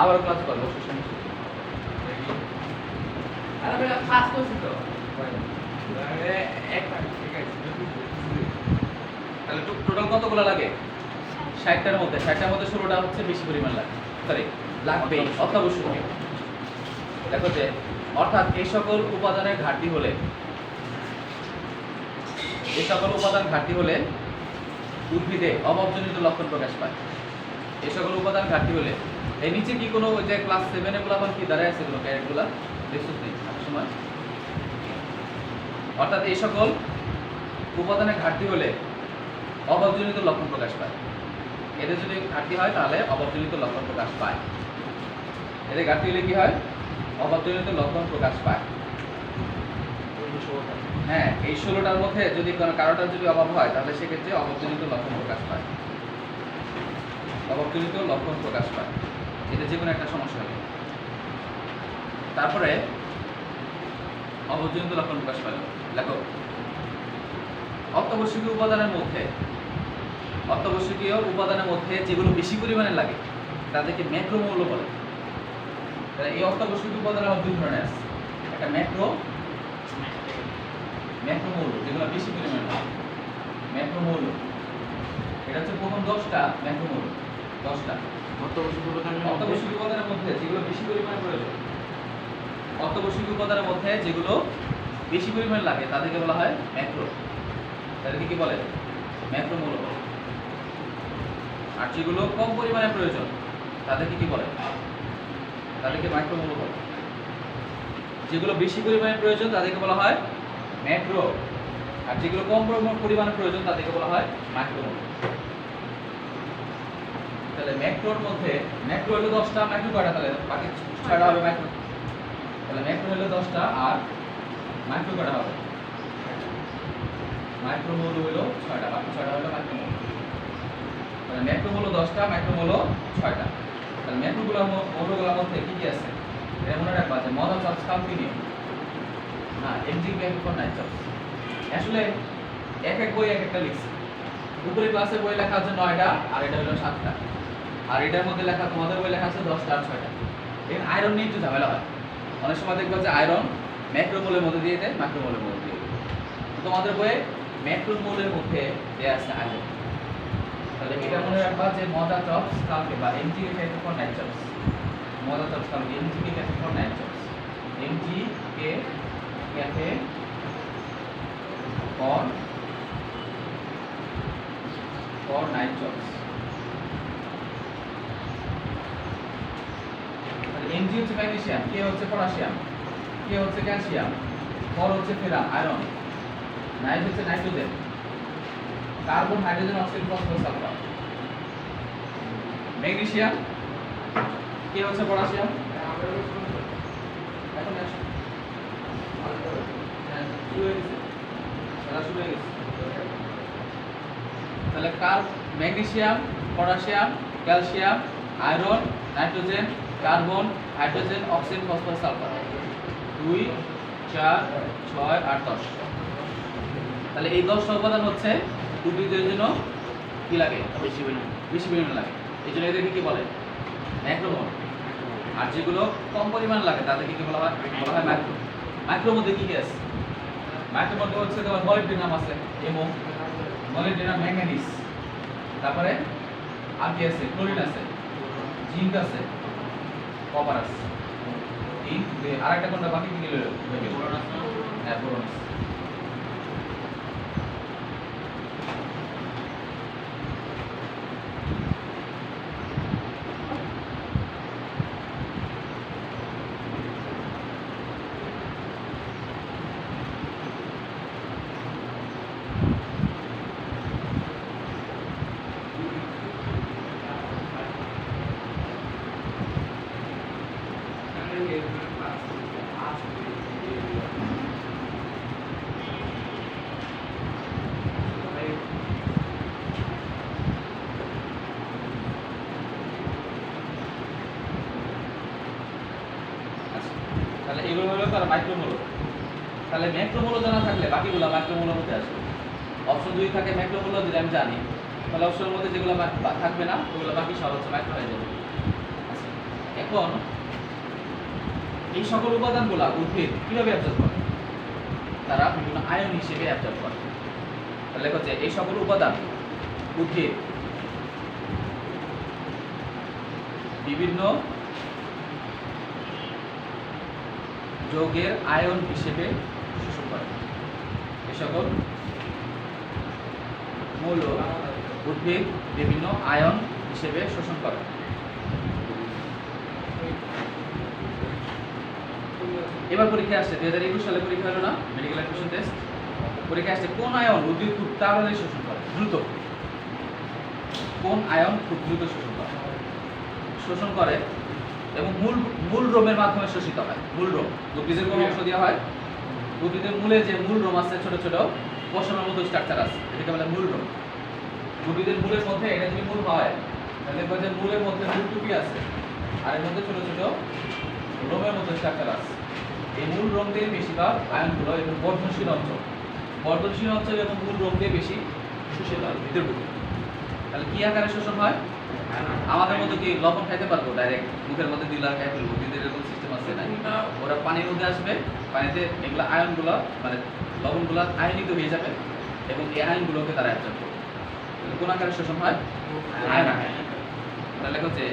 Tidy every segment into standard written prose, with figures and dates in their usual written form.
আবার ক্লাস করবো তাহলে টোটাল কতগুলো লাগে 60টার মধ্যে 16টা হচ্ছে বেশি পরিমাণ লাগে সরি লাগবে অত্যাবশ্যকীয় দেখো যে অর্থাৎ এই সকল উপাদানের ঘাটতি হলে উদ্ভিদে অভাবজনিত লক্ষণ প্রকাশ পায়। এই সকল উপাদান ঘাটতি হলে এই নিচে কি কোনো ওই যে ক্লাস 7 এগুলো আবার কি দাঁড়ায় আছে কোনো ক্যারেক্টগুলো দেখছিস নেই সময় অর্থাৎ এই সকল উপাদানের ঘাটতি হলে অভাবজনিত লক্ষণ প্রকাশ পায়। এদের যদি ঘাটতি হয় তাহলে অভাবজনিত লক্ষণ প্রকাশ পায়। এদের ঘাটতি হলে কি হয়? অভাবজনিত লক্ষণ প্রকাশ পায়। হ্যাঁ, এই 16টার মধ্যে যদি কোনো কারোটার যদি অভাব হয় তাহলে সেক্ষেত্রে অভাবজনিত লক্ষণ প্রকাশ পায়। অভাবজনিত লক্ষণ প্রকাশ পায়, এটা যে কোনো একটা সমস্যা হবে। তারপরে অভাবজনিত লক্ষণ প্রকাশ পায় লেখো অত্যাবশ্যকীয় উপাদানের মধ্যে যেগুলো বেশি পরিমাণে লাগে তাদেরকে ম্যাক্রোমৌল বলে। তাহলে এই অত্যাবশ্যকীয় উপাদানের মধ্যে দুই ধরনের আছে, একটা ম্যাক্রোমৌল যেগুলো বেশি পরিমাণে লাগে ম্যাক্রোমৌল, এটা হচ্ছে প্রথম 10টা ম্যাক্রোমৌল 10টা অত্যাবশ্যকীয় উপাদানের মধ্যে যেগুলো বেশি পরিমাণে প্রয়োজন, অত্যাবশ্যকীয় উপাদানের মধ্যে যেগুলো বেশি পরিমাণে লাগে তাদেরকে বলা হয় ম্যাক্রো। তাদেরকে কি বলে? ম্যাক্রোমৌল বলে। আর যেগুলো কম পরিমাণে প্রয়োজন তাদেরকে কি বলে? তাদেরকে মাইক্রোমৌল বলে। যেগুলো বেশি পরিমাণে প্রয়োজন তাদেরকে বলা হয় ম্যাক্রো, আর যেগুলো কম পরিমাণে প্রয়োজন তাদেরকে বলা হয় মাইক্রোমৌল। তাহলে ম্যাক্রোর মধ্যে ম্যাক্রো হলো 10টা, মাইক্রো কয়টা? তাহলে বাকি 6টা হবে মাইক্রো। তাহলে ম্যাক্রো হলো 10টা আর মাইক্রো কয়টা হবে? মাইক্রোমৌল হলো 6টা, বাকি 6টা হলো মাইক্রোমৌল। তাহলে ম্যাক্রোমৌল 10টা, মাইক্রোমৌল 6টা। তাহলে মৌলগুলোর মধ্যে কি কি আছে? এটা মনে রাখবা যে মনোচাপস কন্টিনিউ না এমজিকে এখন নাই চাপস। আসলে এক বই এক একটা লিখছে। উপরে ক্লাসের বই লেখা আছে 9টা আর এটা হলো 7টা, আর এটার মধ্যে লেখা তোমাদের বই লেখা আছে 10টা আর 6টা। এখানে আয়রন নিয়ে একটু ঝামেলা হয়। অনেক সময় দেখবা যে আয়রন ম্যাক্রোমৌলের মধ্যে দিয়ে দেয়, মাইক্রোমৌলের মধ্যে দিয়ে দেয়। তোমাদের বইয়ে ম্যাক্রোমৌলের মধ্যে দেয়া আছে আয়রন। তাহলে এটা মনে রাখবা যে মজা চপস কালকে বা M G K cafe for night chops, মজা চপস কালকে M G K cafe for night chops, M G K cafe for night chops. M G হচ্ছে ম্যাগনেসিয়াম, কে হচ্ছে পটাশিয়াম, কে হচ্ছে ক্যালসিয়াম, ফর হচ্ছে ফেরাম আয়রন, নাইট হচ্ছে nitrogen, carbon hydrogen oxygen phosphorus sulphur. Magnesium K হচ্ছে potassium, এখন আসো শুরু হয়ে গেছে, শুরু হয়ে গেছে। তাহলে magnesium, potassium, calcium, iron, nitrogen, carbon, hydrogen, oxygen, phosphorus, sulphur. 2, 4, 6, 8, 10। তাহলে এই 10টা উপাদান হচ্ছে উদ্ভিদের জন্য কি লাগে? বেশি পরিমাণ লাগে। এই জন্য এদেরকে কি বলে? ম্যাক্রোমৌল। আর যেগুলো কম পরিমাণ লাগে তাদেরকে কি বলা হয়? বলা হয় মাইক্রো। মাইক্রোর মধ্যে কি কি আছে? মাইক্রোর মধ্যে হচ্ছে তোমার মলিবডেনাম আছে, এমো, মলিবডেনাম, ম্যাঙ্গানিজ, তারপরে আর কি আছে? ক্লোরিন আছে, জিঙ্ক আছে, কপার আছে। আরেকটা কোনটা বাকি কি নিল? হ্যাঁ, বোরন আছে। তাহলে এগুলো হলো তার মাইক্রোমৌল। তাহলে ম্যাক্রোমৌল জানা থাকলে বাকিগুলো মাইক্রোমৌলের মধ্যে আসবে। অপশন 2 থাকে ম্যাক্রোমৌল, যদি আমি জানি তাহলে অপশনের মধ্যে যেগুলো থাকবে না ওগুলো বাকি সব হচ্ছে মাইক্রো হয়ে যাবে। আচ্ছা, এখন এই সকল উপাদানগুলো উদ্ভিদ কিভাবে অ্যাবজর্ব করে? তারা বিভিন্ন আয়ন হিসেবে অ্যাবজর্ব করে। তাহলে লেখা হচ্ছে এই সকল উপাদান উদ্ভিদ বিভিন্ন যৌগের আয়ন হিসেবে শোষণ করে। এই সকল মৌল উদ্ভিদ বিভিন্ন আয়ন হিসেবে শোষণ করে। এবার পরীক্ষা আসছে 2021 সালে পরীক্ষা হলো না, মেডিকেল অ্যাডমিশন টেস্ট। পরীক্ষা আসছে কোন আয়ন উদ্ভিদ খুব তাড়াতাড়ি শোষণ করে, দ্রুত? কোন আয়ন খুব দ্রুত শোষণ করে এবং মূল রোমের মাধ্যমে শোষিত হয়? মূল রোম উদ্ভিদের কোন অংশ দেওয়া হয়? উদ্ভিদের মূলে যে মূল রোম আছে, ছোট ছোট পশমের মতো স্ট্রাকচার আছে, এটাকে বলে মূল রোম। উদ্ভিদের মূলের মধ্যে এটা যদি মূল হয় তাহলে দেখবেন যে মূলের মধ্যে মূল টুপি আছে আর এর মধ্যে ছোট ছোট রোমের মতো স্ট্রাকচার আছে। এই মূল রোম দিয়ে বেশিরভাগ আয়নগুলো এবং বর্ধনশীল অঞ্চল এবং মূল রোম দিয়ে বেশি শোষিত হয় ভিতর ঢুকে। তাহলে কি আকারে শোষণ হয়? আমাদের মতো কি লবণ খাইতে পারবো ডাইরেক্ট মুখের মধ্যে দিলে খাই ফেলবো? ওদের এরকম সিস্টেম আছে না, ওরা পানির মধ্যে আসবে, পানিতে এগুলো আয়নগুলো মানে লবণগুলো আয়নিত হয়ে যাবে এবং এই আয়নগুলোকে তারা অ্যাবজর্ব করবে। কোন আকারে শোষণ হয়? আয়ন আকারে। তাহলে হচ্ছে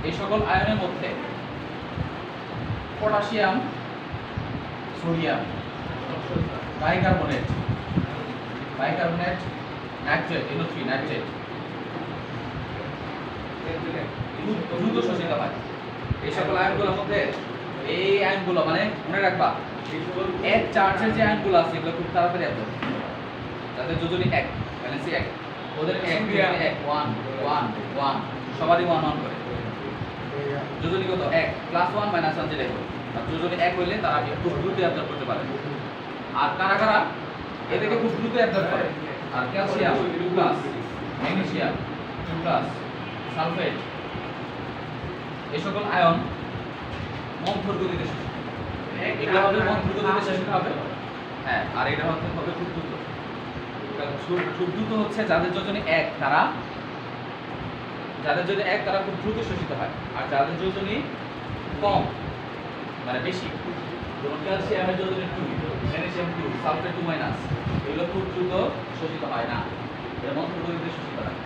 এই সকল আয়নের মধ্যে potassium, sodium, bicarbonate, nitrate, NO3 nitrate দ্রুত শোষিত হয়। এই সকল আয়নগুলোর মধ্যে এই আয়নগুলো মানে মনে রাখবা এক চার্জের যে আয়নগুলো আছে এগুলো খুব তাড়াতাড়ি অ্যাবজর্ব করে। যাদের যোজনী 1 ব্যালেন্সি 1 ওদের 1 1 1 1 সবারই 1 1 করে। যোজনী কত? 1 +1 -1 যেটা হবে। আর যোজনী 1 হইলে তারা খুব দ্রুত অ্যাবজর্ব করতে পারে। আর কারা কারা এটাকে খুব দ্রুত অ্যাবজর্ব করে? আর ক্যালসিয়াম 2+, ম্যাগনেসিয়াম 2+, সালফেট এই সকল আয়ন মন্থর গতিতে শোষিত হবে। এগুলো হবে মন্থর গতিতে শোষিত হবে। হ্যাঁ, আর এটা হবে খুব দ্রুত। খুব দ্রুত হচ্ছে যাদের যোজনী 1 তারা খুব দ্রুত শোষিত হয়। আর যাদের যোজনী কম মানে বেশি, যেমন ক্যালসিয়ামের যোজনী 2, ম্যাগনেসিয়াম 2, সালফেট 2-, এগুলো খুব দ্রুত শোষিত হয় না, এর মন্থর গতিতে শোষিত হয়।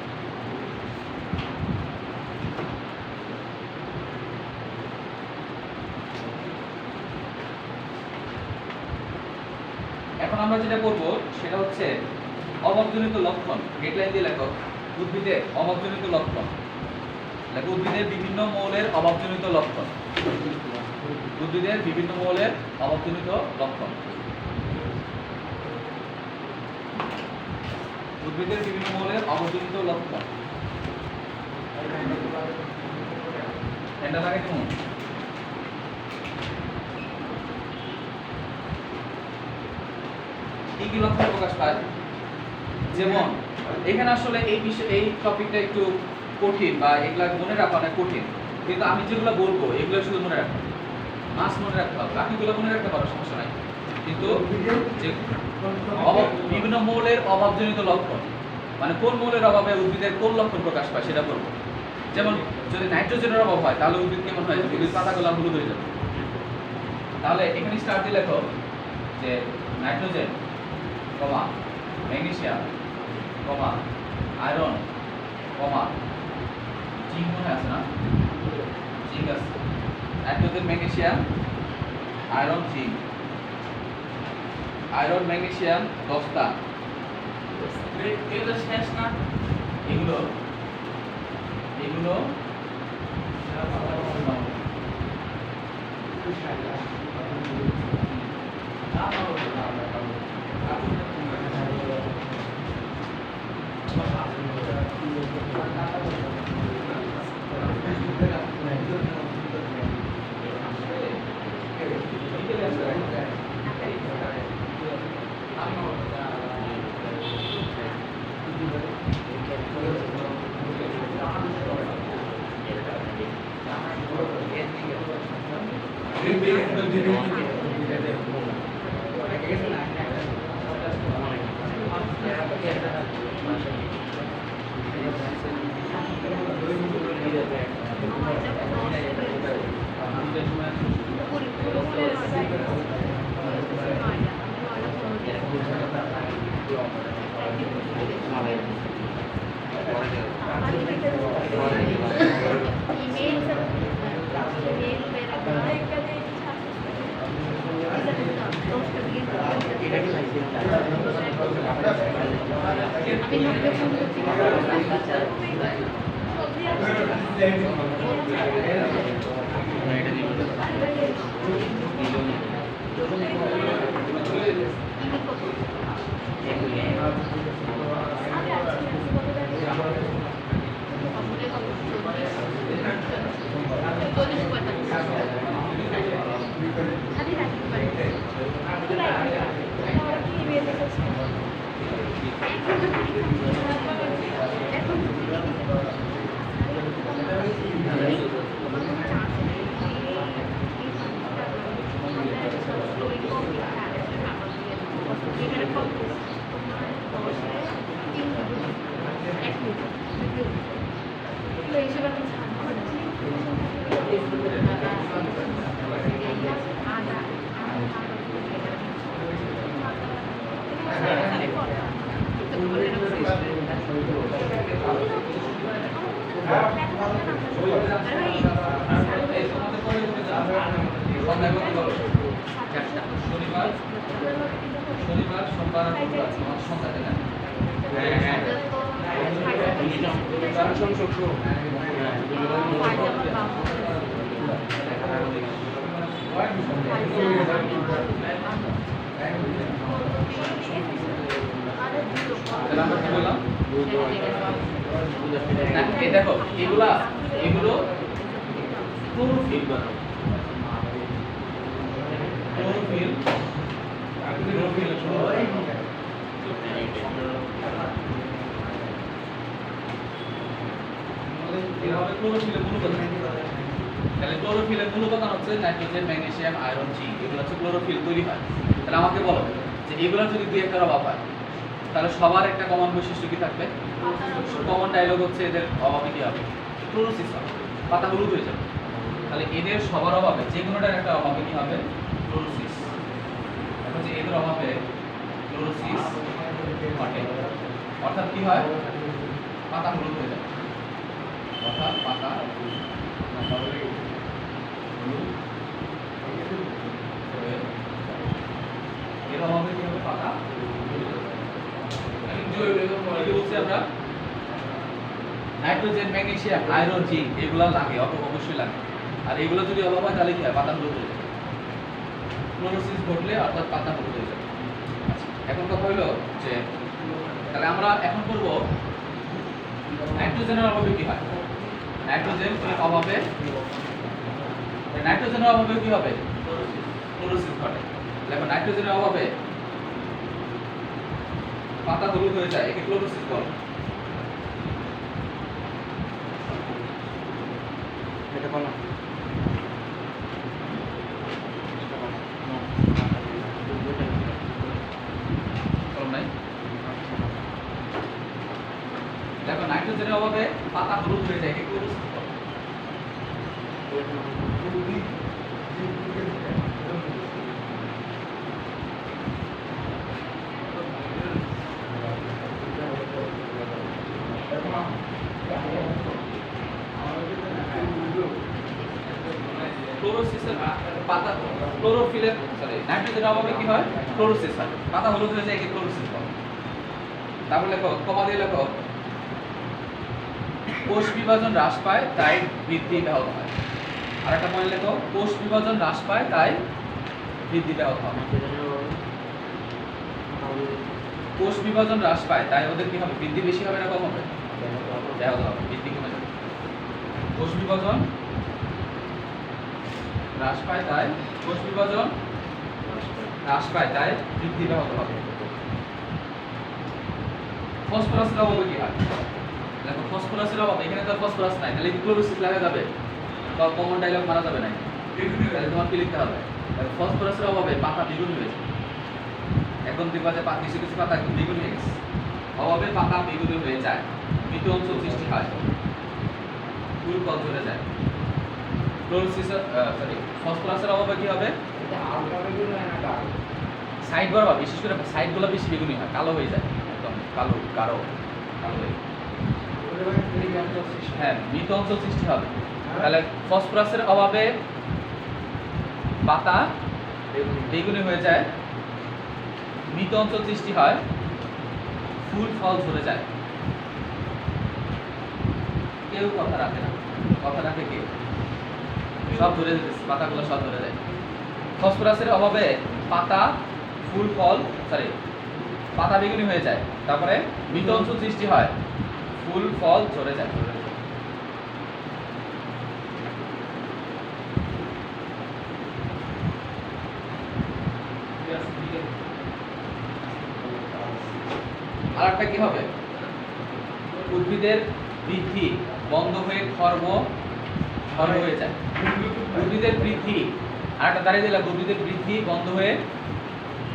এখন আমরা যেটা করব সেটা হচ্ছে অভাবজনিত লক্ষণ। হেডলাইন দিয়ে লেখো উদ্ভিদের অভাবজনিত লক্ষণ। লেখো উদ্ভিদের বিভিন্ন মৌলের অভাবজনিত লক্ষণ। উদ্ভিদের বিভিন্ন মৌলের অভাবজনিত লক্ষণ। উদ্ভিদের বিভিন্ন মৌলের অভাবজনিত লক্ষণ। এটা লাগে কেমন? কি কি লক্ষণ প্রকাশ পায়? যেমন এখানে আসলে এই টপিকটা একটু কঠিন বা এগুলা মনে রাখা অনেক কঠিন, কিন্তু আমি যেগুলো বলবো এগুলো শুধু মনে রাখবো, মনে রাখতে হবে। বাকিগুলো মনে রাখতে পারো, সমস্যা নাই। কিন্তু যে বিভিন্ন মৌলের অভাবজনিত লক্ষণ মানে কোন মৌলের অভাবে উদ্ভিদের কোন লক্ষণ প্রকাশ পায় সেটা বলবো। যেমন যদি নাইট্রোজেনের অভাব হয় তাহলে উদ্ভিদ কেমন হয়? উদ্ভিদ পাতাগুলো হলুদ হয়ে যাবে। তাহলে এখানে স্টার দিয়ে লেখো যে নাইট্রোজেন, ম্যাগনেসিয়াম, আয়রন, জিঙ্ক মনে আছে না? জিঙ্ক আছে। Nitrogen, magnesium, iron, zinc. Iron, magnesium 10টা। এগুলো শেষ না? এগুলো শনিবার সোমবার সন্ধ্যা থেকে আমরা কি বললাম? এই দেখো এগুলো ক্লোরোফিল ক্লোরোফিলের মূল উপাদান হচ্ছে নাইট্রোজেন, ম্যাগনেসিয়াম, আয়রন, জিঙ্ক। এগুলো হচ্ছে ক্লোরোফিল তৈরি হয়। তাহলে আমাকে বলো যে এগুলো যদি দুই একটার অভাব হয় তাহলে সবার একটা কমন বৈশিষ্ট্য কি থাকবে? কমন ডায়লগ হচ্ছে এদের অভাবে কি হবে? ক্লোরোসিস হবে, পাতা হলুদ হয়ে যাবে। তাহলে এদের সবার অভাবে যে কোনোটার একটা অভাবে কি হবে? ক্লোরোসিস। এখন যে এদের অভাবে ক্লোরোসিস ঘটে, অর্থাৎ কি হয়? পাতা হলুদ হয়ে যাবে, অর্থাৎ পাতা এর অভাবে কি হবে? পাতা বলছি আমরা নাইট্রোজেন, ম্যাগনেসিয়াম, আয়রন, জিঙ্ক এগুলা লাগে, অবশ্যই লাগে। আর এগুলো যদি অভাব হয় তাহলে কি হয়? পাতা হলুদ হয়ে যাবে। ক্লোরোসিস ঘটলে অর্থাৎ পাতা হলুদ হয়ে যাবে। আচ্ছা, এখন কথা হলো যে তাহলে আমরা এখন করব নাইট্রোজেনের অভাবে কি হয়? নাইট্রোজেনের অভাবে কি হবে? ক্লোরোসিস ঘটে। দেখো নাইট্রোজেনের অভাবে পাতা হলুদ হয়ে যায়, একে ক্লোরোসিস বলে। এটা বলো নাই। দেখো নাইট্রোজেনের অভাবে পাতা হলুদ হয়ে যায়, একে ক্লোরোসিস বলে। ক্লোরোসিসের পাতা ক্লোরোফিলের নাইট্রোজেনের অভাবে কি হয়? ক্লোরোসিস হয়, পাতা হলুদ হয়ে যায়, একে ক্লোরোসিস বলে। তারপর লেখো, কমা দিয়ে লেখো, কোষ বিভাজন হ্রাস পায় তাই বৃদ্ধি ব্যাহত হয়। আর একটা পয়েন্ট লেখো, কোষ বিভাজন হ্রাস পায় তাই বৃদ্ধি ব্যাহত হয়। কোষ বিভাজন হ্রাস পায় তাই ওদের কি হবে? বৃদ্ধি বেশি হবে না কম হবে? ব্যাহত হবে, বৃদ্ধি কমে যাবে। কোষ বিভাজন হ্রাস পায় তাই বৃদ্ধি ব্যাহত হবে। ফসফরাসের অভাবে কি হয়? দেখো ফসফরাসের অভাবে, এখানে তো ফসফরাস নাই, তাহলে কি ক্লোরোসিস লাগা যাবে? বা কমন ডায়লগ মারা যাবে না? তাহলে তোমার কি লিখতে হবে? ফসফরাসের অভাবে পাতা দ্বিগুণ হয়ে যায়। এখন দেখবা যে কিছু কিছু পাতা দ্বিগুণ হয়ে গেছে, অভাবে পাতা দ্বিগুণ হয়ে যায়, মৃত অঞ্চল সৃষ্টি হয়। ফুল ফল ঝরে যায়। ক্লোরোসিস ফসফরাসের অভাবে কি হবে? সাইড বরাবর, বিশেষ করে সাইডগুলো বেশি বেগুনি হয়, কালো হয়ে যায়, একদম কালো গাঢ় কালো হয়ে যায়। হ্যাঁ, মৃত অঞ্চল সৃষ্টি হবে। তাহলে ফসফরাসের অভাবে পাতা বেগুনি হয়ে যায়, মৃত অঞ্চল সৃষ্টি হয়, ফুল ফল ঝরে যায়। কেউ কথা রাখে না, কথা রাখে কে? সব ধরে যেতেছে, পাতাগুলো সব ধরে যায়। ফসফরাসের অভাবে পাতা ফুল ফল পাতা বেগুনি হয়ে যায়, তারপরে মৃত অঞ্চল সৃষ্টি হয়, ফুল ফল ঝরে যায়। আর একটা কি হবে? উদ্ভিদের বৃদ্ধি বন্ধ হয়ে খর্ব হয়ে যায়। উদ্ভিদের বৃদ্ধি, আর একটা দাঁড়িয়ে দিলাম, উদ্ভিদের বৃদ্ধি বন্ধ হয়ে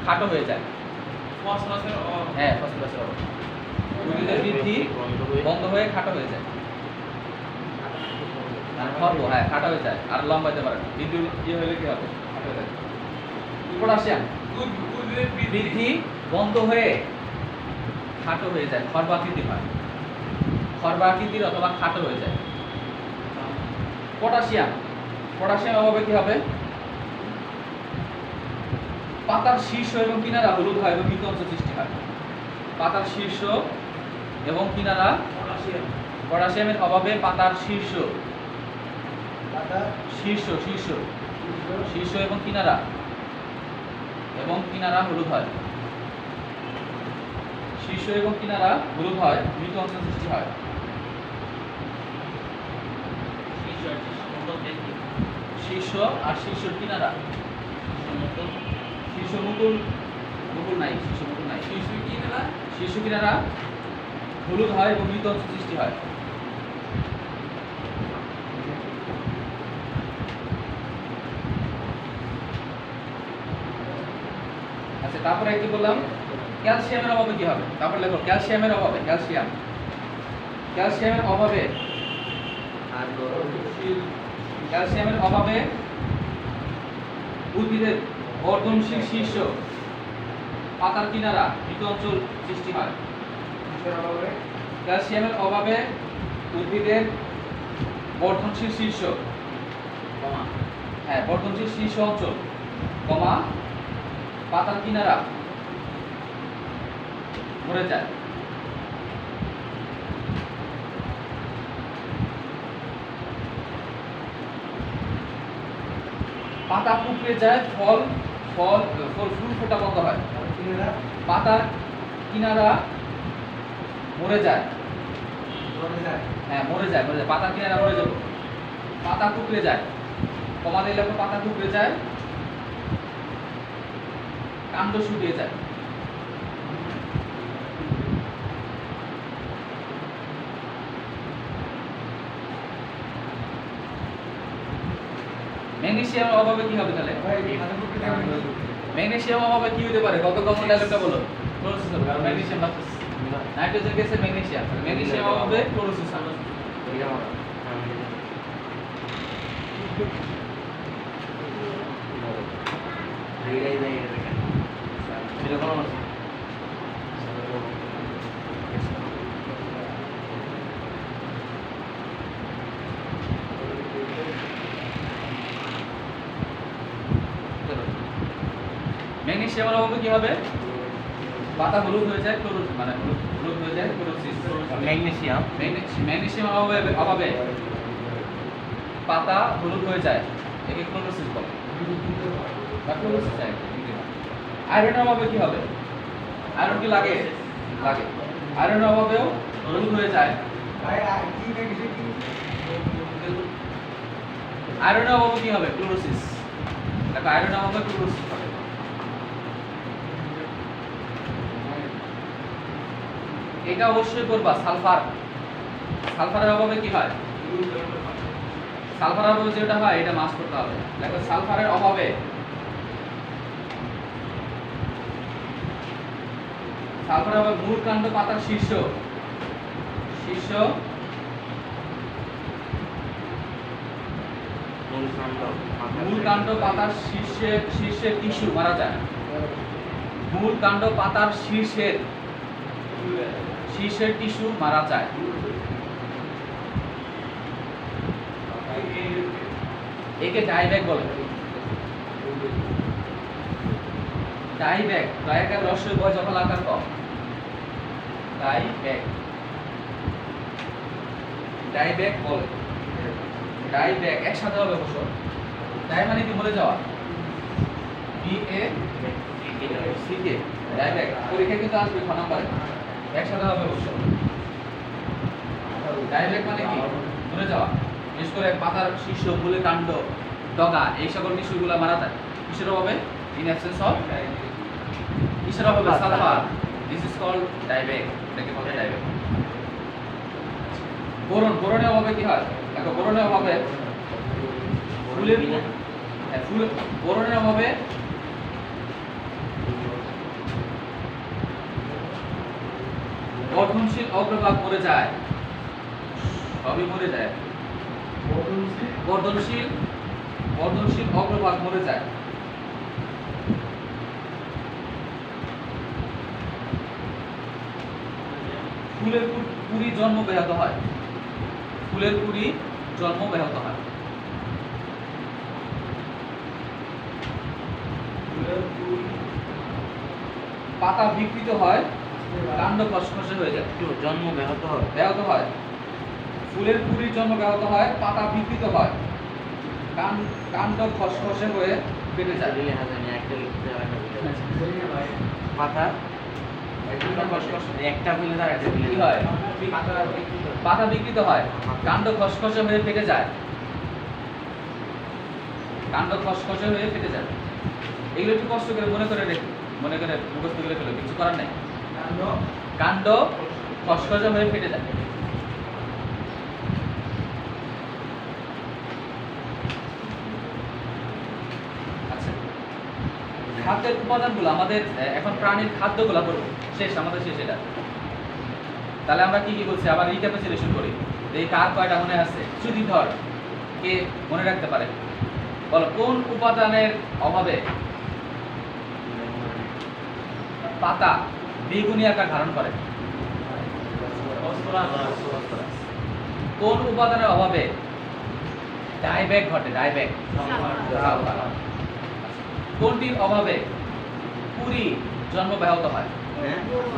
খাটো হয়ে যায়। হ্যাঁ, ফসফরাসের অভাব। উদ্ভিদের বৃদ্ধি বন্ধ হয়ে খাটো হয়ে যায়, মানে খর্ব, হ্যাঁ, খাটো হয়ে যায়, আর লম্বা হতে পারে না। বৃদ্ধি ইয়ে হলে কি হবে? খাটো হয়ে যায়। পটাশিয়াম বৃদ্ধি বন্ধ হয়ে খাটো হয়ে যায়, খর্বাকৃতি হয়, খর্বাকৃতির অথবা খাটো হয়ে যায়। পটাশিয়াম অভাবে কি হবে? পাতার শীর্ষ এবং কিনারা হলুদ হয় এবং মৃত অঞ্চল সৃষ্টি হয়। পাতার শীর্ষ এবং কিনারা, পটাশিয়ামের অভাবে পাতার শীর্ষ এবং কিনারা হলুদ হয়। শীর্ষ এবং কিনারা হলুদ হয়, মৃত অঞ্চল সৃষ্টি হয়। শীর্ষ আর শীর্ষের কিনারা, শীর্ষ মুকুল নাই, শীর্ষ কিনারা হলুদ হয় এবং মৃত অঞ্চল সৃষ্টি হয়। আচ্ছা, তারপরে কি বললাম? ক্যালসিয়ামের অভাবে কি হবে? তারপরে লেখো ক্যালসিয়ামের অভাবে, ক্যালসিয়ামের অভাবে উদ্ভিদের বর্ধনশীল শীর্ষ, পাতার কিনারা, মৃত অঞ্চল সৃষ্টি হয়। ক্যালসিয়ামের অভাবে উদ্ভিদের বর্ধনশীল শীর্ষ, বর্ধনশীল শীর্ষ অঞ্চল, পাতার কিনারা মরে যায়। পাতা কুঁকড়ে যায়, ফুল ফোটা বন্ধ হয়। পাতার কিনারা মরে যায়, পাতার কিনারা মরে যাবে। পাতা কুঁকড়ে যায়, কমা দিলে পাতা কুঁকড়ে যায়, কাণ্ড শুকিয়ে যায়। ম্যাগনেসিয়ামের অভাবে কি হবে তাহলে? ম্যাগনেসিয়াম অভাবে কি হতে পারে? কত কমন ডায়লগটা বলো। ক্লোরোসিস হবে, কারণ ম্যাগনেসিয়াম নাইট্রোজেন গ্যাসে ম্যাগনেসিয়াম অভাবে ক্লোরোসিস হবে। ম্যাগনেসিয়ামের অভাবে কি হবে? পাতা হলুদ হয়ে যায়, ক্লোরোসিস, মানে হলুদ হয়ে যায়, ক্লোরোসিস। ম্যাগনেসিয়াম অভাবে পাতা হলুদ হয়ে যায়, একে ক্লোরোসিস বলে, বা ক্লোরোসিস যায়। আয়রনের অভাবে কি হবে? আয়রন কি লাগে? আয়রনের অভাবেও হলুদ হয়ে যায়। আয়রনের অভাবে কি হবে? ক্লোরোসিস। দেখো, আয়রনের অভাবে ক্লোরোসিস হবে। এটা অবশ্যই করবা। সালফারের অভাবে কি হয়? সালফারের অভাবে যেটা হয় এটা মাস করতে হবে। দেখো, সালফারের অভাবে মূল কাণ্ড পাতার শীর্ষ মূল কাণ্ড পাতার শীর্ষের টিস্যু মারা যায়। মূল কাণ্ড পাতার শীর্ষের টিস্যু মারা যায়। একে ডাইব্যাক বলে। ডাইব্যাক ডায়াকার রসের বয় যখন আকার কম। ডাইব্যাক বলে। ডাইব্যাক একসাথে হবে অবশ্য। ডাই মানে কি মরে যাওয়া, B A C K, dieback. পরীক্ষা কিন্তু আসবে খ নাম্বারে, একসাথে হবে অবশ্য। ডাইব্যাক মানে কি মরে যাওয়া। বিশেষ করে পাতার শীর্ষ, মূলের কাণ্ড, ডগা এই সকল টিস্যুগুলো মারা যায় কিসের অভাবে? ইন অ্যাবসেন্স অফ কিসের অভাবে? Sulphur. This is called dieback. এটাকে বলে ডাইব্যাক। বোরনের অভাবে কি হয়? দেখো বোরনের অভাবে বোরনের অভাবে গঠনশীল অগ্রভাগ মরে যায়। সবই মরে যায়। বর্ধনশীল অগ্রভাগ মরে যায়। ফুলের কুড়ি জন্ম ব্যাহত হয়। ফুলের কুড়ি জন্ম ব্যাহত হয়। পাতা বিকৃত হয়, কাণ্ড খসখসে হয়ে যায়। জন্ম ব্যাহত হয়। ফুলের কুড়ির জন্ম ব্যাহত হয়, পাতা বিকৃত হয়, কাণ্ড খসখসে হয়ে কেটে যায়। পাতা একটা ফেলে তার একটা কি হয়? পাতা বিকৃত হয়, কাণ্ড খসখসে হয়ে ফেটে যায়। এগুলো একটু কষ্ট করে মনে করে মুখস্থ করে ফেলো, কিছু করার নাই। কাণ্ড খসখসে হয়ে ফেটে যায়। আচ্ছা, খাদ্যের উপাদানগুলো আমাদের এখন প্রাণীর খাদ্যগুলো করবো, আমাদের শেষ এটা। তাহলে আমরা কি বলছি আবার রিক্যাপিচুলেশন করি। এই কার কয়টা মনে আছে? শ্রুতিধর কে মনে রাখতে পারে? বলো, কোন উপাদানের অভাবে পাতা বেগুনি আকার ধারণ করে? কোন উপাদানের অভাবে ডাইব্যাক ঘটে? ডাইব্যাক। কোনটির অভাবে কুড়ি জন্ম ব্যাহত হয়?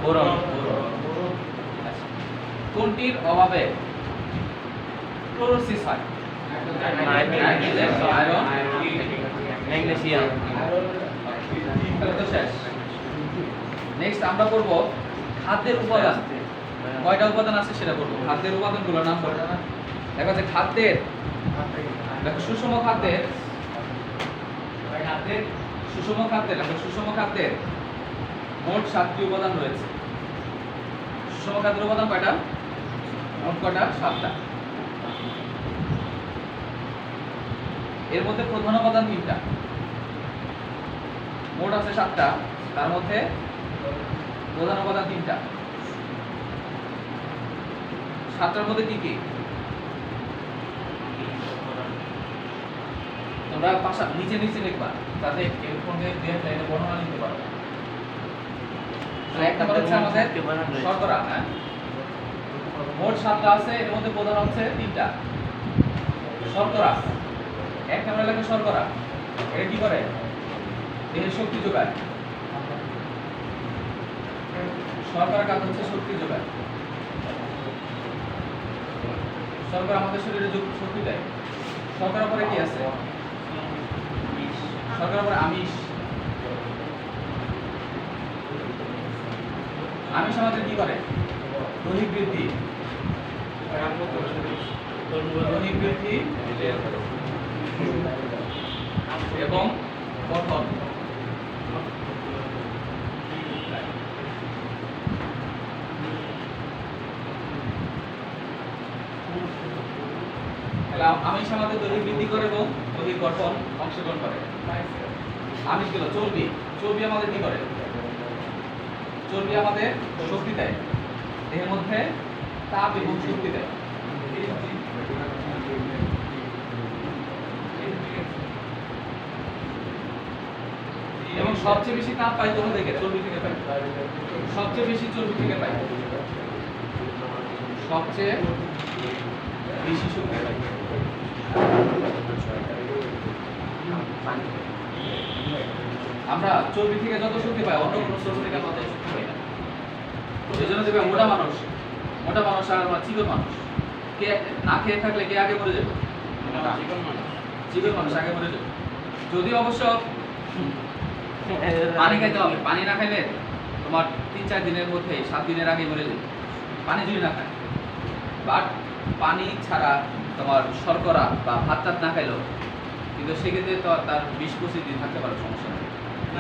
বোরন। কোনটির অভাবে ক্লোরোসিস হয়? Iron, magnesium. তাহলে তো শেষ। নেক্সট আমরা করব খাদ্যের উপাদান। কয়টা উপাদান আছে সেটা করব। খাদ্যের উপাদানগুলোর নাম বলবো। দেখো যে খাদ্যের, দেখো সুষম খাদ্যের মোট 7টি উপাদান রয়েছে। সুষম খাদ্যের উপাদান কয়টা? মোট কয়টা? 7টা। এর মধ্যে প্রধান উপাদান 3টা। মোট আছে 7টা, তার মধ্যে প্রধান উপাদান 3টা। 7টার মধ্যে কি কি? তোমরা পাশা নিচে লিখবা, তাতে এরকম লাইনে বর্ণনা লিখতে পারো। তাহলে একটা হচ্ছে আমাদের শর্করা। হ্যাঁ, মোট 7টা আছে, এর মধ্যে প্রধান হচ্ছে 3টা। শর্করা, এক নম্বরে লেখা শর্করা। এটা কি করে? দেহের শক্তি যোগায়। শর্করা কাজ হচ্ছে শক্তি যোগায়। শর্করা আমাদের শরীরে শক্তি দেয়। শর্করার পরে কি আছে? শর্করার পরে আমিষ। আমিষ আমাদের কি করে? দৈহিক বৃদ্ধি এবং গঠন। আমিষ আমাদের দৈহিক বৃদ্ধি করে এবং দৈহিক গঠন অংশগ্রহণ করে। আমিষগুলো চর্বি আমাদের কি করে? চর্বি আমাদের শক্তি দেয়, দেহের মধ্যে তাপ এবং শক্তি দেয়। এবং সবচেয়ে বেশি তাপ পাই কোথা থেকে? চর্বি থেকে পাই। সবচেয়ে বেশি চর্বি থেকে পাই। সবচেয়ে বেশি শক্তি পাই। আমরা চর্বি থেকে যত শক্তি পাই অন্য কোনো সোর্স থেকে আমরা তত শক্তি পাই না। এই জন্য দেখবে মোটা মানুষ আর আমরা চিকন মানুষ, কে না খেয়ে থাকলে কে আগে মরে যাবে? চিকন মানুষ আগে মরে যাবে। যদি অবশ্য পানি খাইতে হবে, পানি না খাইলে তোমার 3-4 দিনের মধ্যে 7 দিনের আগে মরে যাবে পানি যদি না খায়। বাট পানি ছাড়া তোমার শর্করা বা ভাত টাত না খাইলেও কিন্তু সেক্ষেত্রে তো তার 20-25 দিন থাকতে পারে, সমস্যা নেই।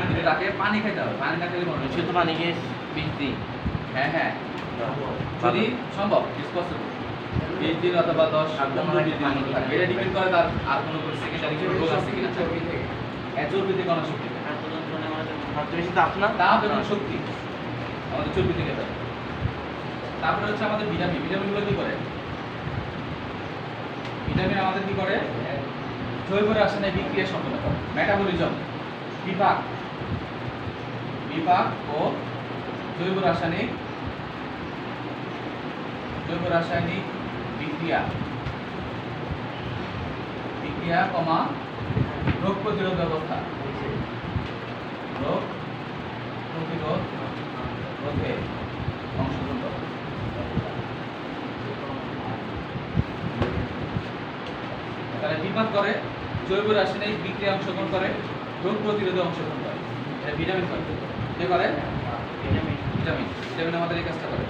কিন্তু তাকে পানি খাইতে হবে, পানি না খেলে মরবে। শুধু পানি খেয়ে 20 দিন। হ্যাঁ যদি সম্ভব, ইটস পসিবল 20 দিন অথবা 10-15 দিন মতো থাকে। এটা ডিপেন্ড করে তার আর কোনো সেকেন্ডারি কোনো রোগ আছে কিনা। চর্বি থেকে অনেক শক্তি পায়। সবচেয়ে বেশি তাপ না? তাপ এবং শক্তি আমাদের চর্বি থেকে পায়। তারপরে হচ্ছে আমাদের ভিটামিন। ভিটামিনগুলো কি করে? ভিটামিন আমাদের কি করে? জৈব রাসায়নিক বিক্রিয়া সম্পন্ন করে, মেটাবলিজম, বিপাক ও জৈব রাসায়নিক বিক্রিয়া কমা রোগ প্রতিরোধ ব্যবস্থা, রোগ প্রতিরোধ রোধে অংশগ্রহণ করে। তারা বিপাক করে, জৈব রাসায়নিক বিক্রিয়া অংশগ্রহণ করে, রোগ প্রতিরোধে অংশগ্রহণ করে। এটা ভিটামিন করে। কে করে? ভিটামিন আমাদের এই কাজটা করে।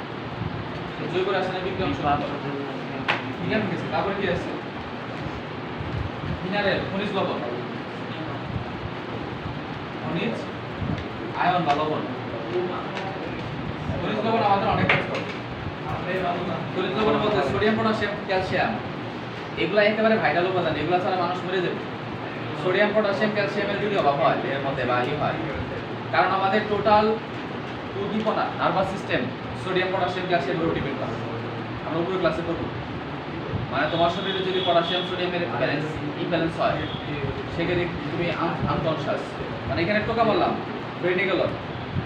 জৈব রাসায়নিক বিক্রিয়া অংশগ্রহণ করে। ভিটামিন গেছে, তারপরে কি আছে? মিনারেল, খনিজ লবণ, খনিজ আয়ন বা লবণ। খনিজ লবণ আমাদের অনেক কাজ করে। খনিজ লবণ বলতে সোডিয়াম, পটাশিয়াম, ক্যালসিয়াম, এগুলা একেবারে ভাইটাল উপাদান। এগুলা ছাড়া মানুষ মরে যাবে। সোডিয়াম, পটাশিয়াম, ক্যালসিয়ামের যদি অভাব হয় এর মধ্যে বা হয়, কারণ আমাদের টোটাল উদ্দীপনা নার্ভাস সিস্টেম সোডিয়াম, পটাশিয়াম, ক্যালসিয়ামের উপর ডিপেন্ড করে। আমরা উপরে ক্লাসে করবো, মানে তোমার শরীরে যদি পটাশিয়াম সোডিয়ামের ইমব্যালেন্স হয় সেক্ষেত্রে তুমি আনকনশাস, মানে এখানে টোকা বললাম, ব্রেনে গেল,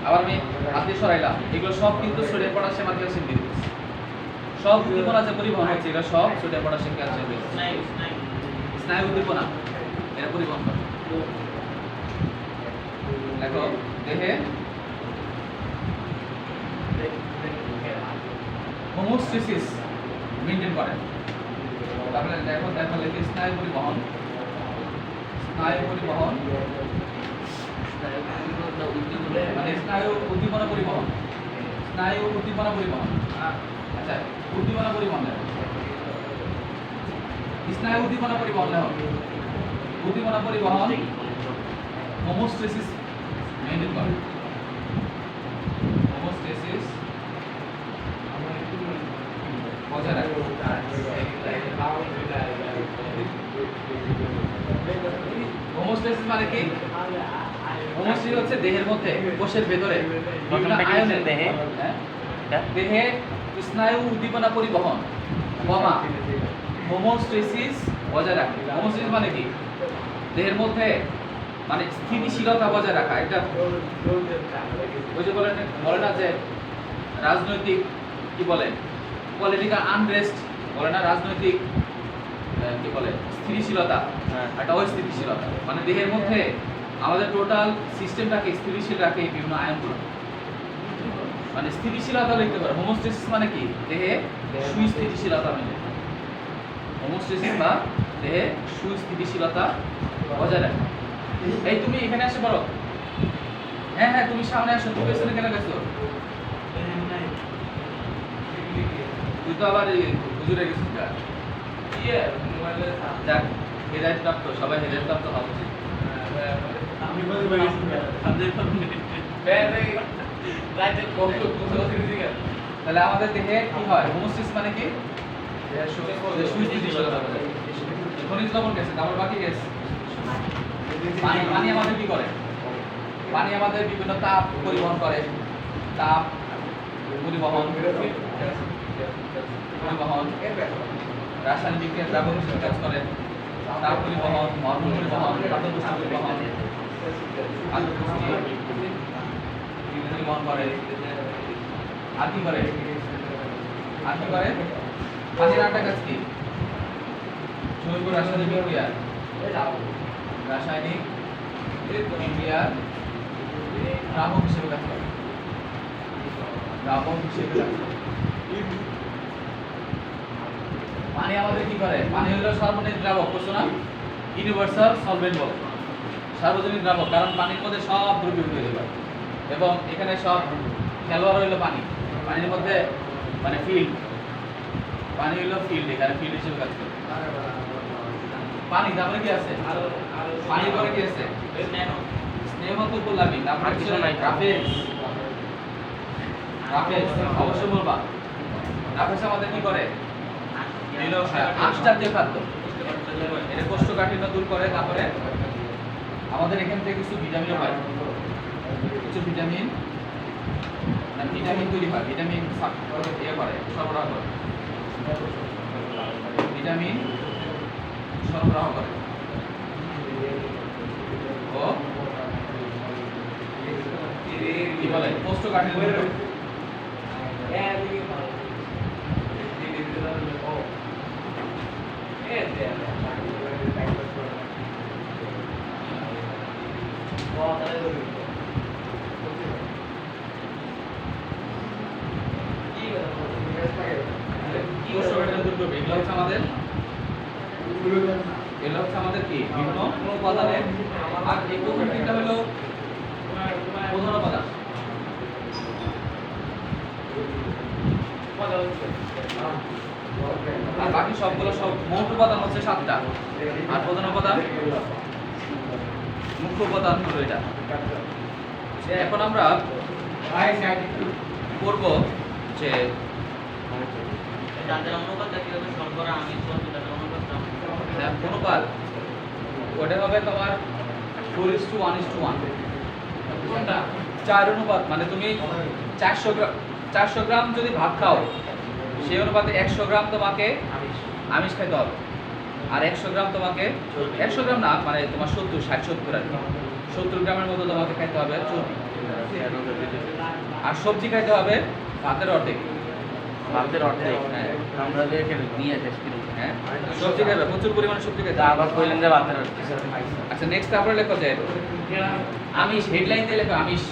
আবার আমি হাত দিয়ে সরাইলাম, এগুলো সব কিন্তু সোডিয়াম, পটাশিয়াম আর ক্যালসিয়াম দিয়ে দিচ্ছে। সব উদ্দীপনা যে পরিবহন হচ্ছে এগুলো সব সোডিয়াম, পটাশিয়াম, ক্যালসিয়াম দিয়ে দিচ্ছে। স্নায়ু উদ্দীপনা এরা পরিবহন করে। দেখো দেহে হোমোস্টেসিস মেইনটেইন করে। তাহলে দেখো লেখে স্নায়ু পরিবহন মানে স্নায়ু উদ্দীপনা পরিবহন। আচ্ছা, উদ্দীপনা পরিবহন দেখো, স্নায়ু উদ্দীপনা পরিবহন দেখো, উদ্দীপনা পরিবহন হোমোস্টেসিস মেইনটেইন করে। হোমোস্টেসিস বজায় রাখে। হোমোস্টেসিস মানে কি? হোমোস্টেসিস হচ্ছে দেহের মধ্যে, কোষের ভেতরে বিভিন্ন আয়নের দেহে স্নায়ু উদ্দীপনা পরিবহন কমা হোমোস্টেসিস বজায় রাখে। হোমোস্টেসিস মানে কি? দেহের মধ্যে মানে স্থিতিশীলতা বজায় রাখা। এটা ওই যে বলে না যে রাজনৈতিক কি বলে, পলিটিক্যাল আনরেস্ট বলে না, রাজনৈতিক কি বলে স্থিতিশীলতা, একটা অস্থিতিশীলতা, মানে দেহের মধ্যে আমাদের টোটাল সিস্টেমটাকে স্থিতিশীল রাখে বিভিন্ন আয়নগুলো, মানে স্থিতিশীলতা লিখতে পারে। হোমোস্টেসিস মানে কি? দেহে সুস্থিতিশীলতা মেনে, হোমোস্টেসিস বা দেহে সুস্থিতিশীলতা বজায় রাখে। এই তুমি এখানে আসতে পারো? হ্যাঁ তুমি সামনে আসো। তুমি পেছনে কেন গেছো? তুই তো আবার হুজুরে গেছিস। যাক, হেদায়েত প্রাপ্ত, সবাই হেদায়েত প্রাপ্ত হওয়া উচিত। তাহলে আমাদের দেহে কি হয়? হোমোস্টেসিস মানে কি? সুস্থিতিশীলতা বজায় রাখে। খনিজ লবণ গেছে, তারপর বাকি গেছে পানি আমাদের কি করে? পানি আমাদের বিভিন্ন তাপ পরিবহন করে। তাপ পরিবহন রাসায়নিক বিক্রিয়ার দ্রাবক হিসেবে কাজ করে। তাপ পরিবহন, হরমোন পরিবহন, খাদ্য বস্তু পরিবহন, আলু পুষ্টি কি বহন করে আর কি করে পানির আটটা কাজ কি জৈব রাসায়নিক বিক্রিয়া রাসায়নিক বিক্রিয়ার দ্রাবক হিসেবে কাজ করে পানি আমাদের কি করে পানি হলো সার্বজনীন দ্রাবক বুঝছো না ইউনিভার্সাল সলভেন্ট বল সার্বজনীন দ্রাবক কারণ পানির মধ্যে সব দ্রব্য তৈরি হয় এবং এখানে সব খেলোয়াড় হইলো পানির মধ্যে মানে ফিল্ড পানি হইলো ফিল্ড এখানে ফিল্ড হিসেবে কাজ করে পানি তারপরে কি আছে পানির পরে কি আছে স্নেহ তো বললাম তারপরে কিছু নাই রাফেজ অবশ্যই বলবা রাফেজ আমাদের কি করে এলো আঁশ জাতীয় খাদ্য এটা কোষ্ঠকাঠিন্য দূর করে তারপরে আমাদের এখান থেকে কিছু ভিটামিন পাই কিছু ভিটামিন তৈরি হয় ভিটামিন ইয়ে করে সরবরাহ করে ভিটামিন সরবরাহ করে ও কি বলে কোষ্ঠকাঠিন্য এগুলো হচ্ছে আমাদের কি বিভিন্ন উপাদানের আর এই প্রকৃতিটা হলো প্রধান উপাদান আর বাকি সবগুলো সব মোট উপাদান হচ্ছে 7টা আর প্রধান উপাদান মুখ্য উপাদান হলো এটা এখন আমরা করব যে অনুপাত ওটা হবে তোমার 4:1:1 4 অনুপাত মানে তুমি 400 গ্রাম যদি ভাত খাও সেই অনুপাতে 100 গ্রাম তোমাকে আমিষ খেতে হবে আর 100 গ্রাম তোমাকে 100 গ্রাম না মানে তোমার 70 আর 70 গ্রামের মতো তোমাকে খেতে হবে চর্বি আর সবজি খাইতে হবে ভাতের অর্ধেক হ্যাঁ আমরা যে এখানে নিয়ে টেস্ট করি হ্যাঁ সবজি খাবে প্রচুর পরিমাণে সবজি খাইতে হবে। আবার কইলেন যে ভাতের অর্ধেক আচ্ছা নেক্সট তারপরে লেখো যে আমিষ হেডলাইন দিয়ে লেখো আমিষ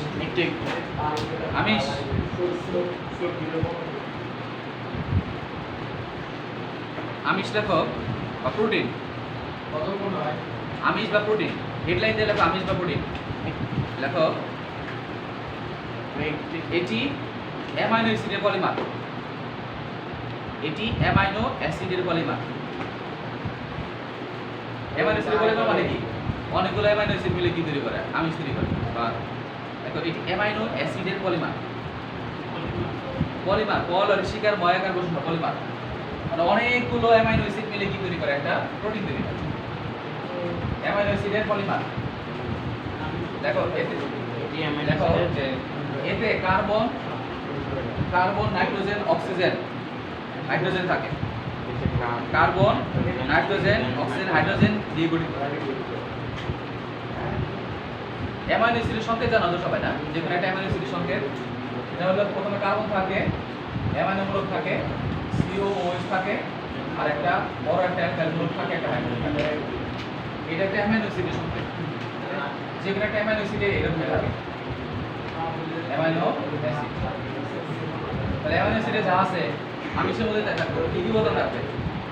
আমিষ লেখো বা প্রোটিন আমিষ বা প্রোটিন হেডলাইন দিয়ে লেখো আমিষ বা প্রোটিন লেখো এটি অ্যামাইনো অ্যাসিডের পলিমার অ্যামাইনো অ্যাসিডের পলিমার মানে কি অনেকগুলো অ্যামাইনো অ্যাসিড মিলে কি তৈরি করে আমিষ তৈরি করে বা দেখো এটি অ্যামাইনো অ্যাসিডের পলিমার পল আর শিকার ময়াকার বসুন পলিমার মানে অনেকগুলো অ্যামাইনো অ্যাসিড মিলে কি তৈরি করে একটা প্রোটিন তৈরি করে অ্যামাইনো অ্যাসিডের পলিমার দেখো এতে কার্বন নাইট্রোজেন অক্সিজেন হাইড্রোজেন থাকে কার্বন নাইট্রোজেন অক্সিজেন হাইড্রোজেন দিয়ে গঠিত অ্যামাইনো অ্যাসিডের সংকেত জানো তো সবাই না যে কোনো একটা অ্যামাইনো অ্যাসিডের সংকেত এটা হলো প্রথমে কার্বন থাকে অ্যামাইনো গ্রুপ থাকে COOH থাকে আর একটা বড় একটা অ্যালকাইল গ্রুপ থাকে একটা হাইড্রোজেন থাকে এটা একটা অ্যামাইনো অ্যাসিডের সংকেত যে কোনো একটা অ্যামাইনো অ্যাসিডে এরকম থাকে অ্যামাইনো অ্যাসিড তাহলে অ্যামাইনো অ্যাসিডে যা আছে আমিষের মধ্যে থাকবে কি কি উপাদান থাকবে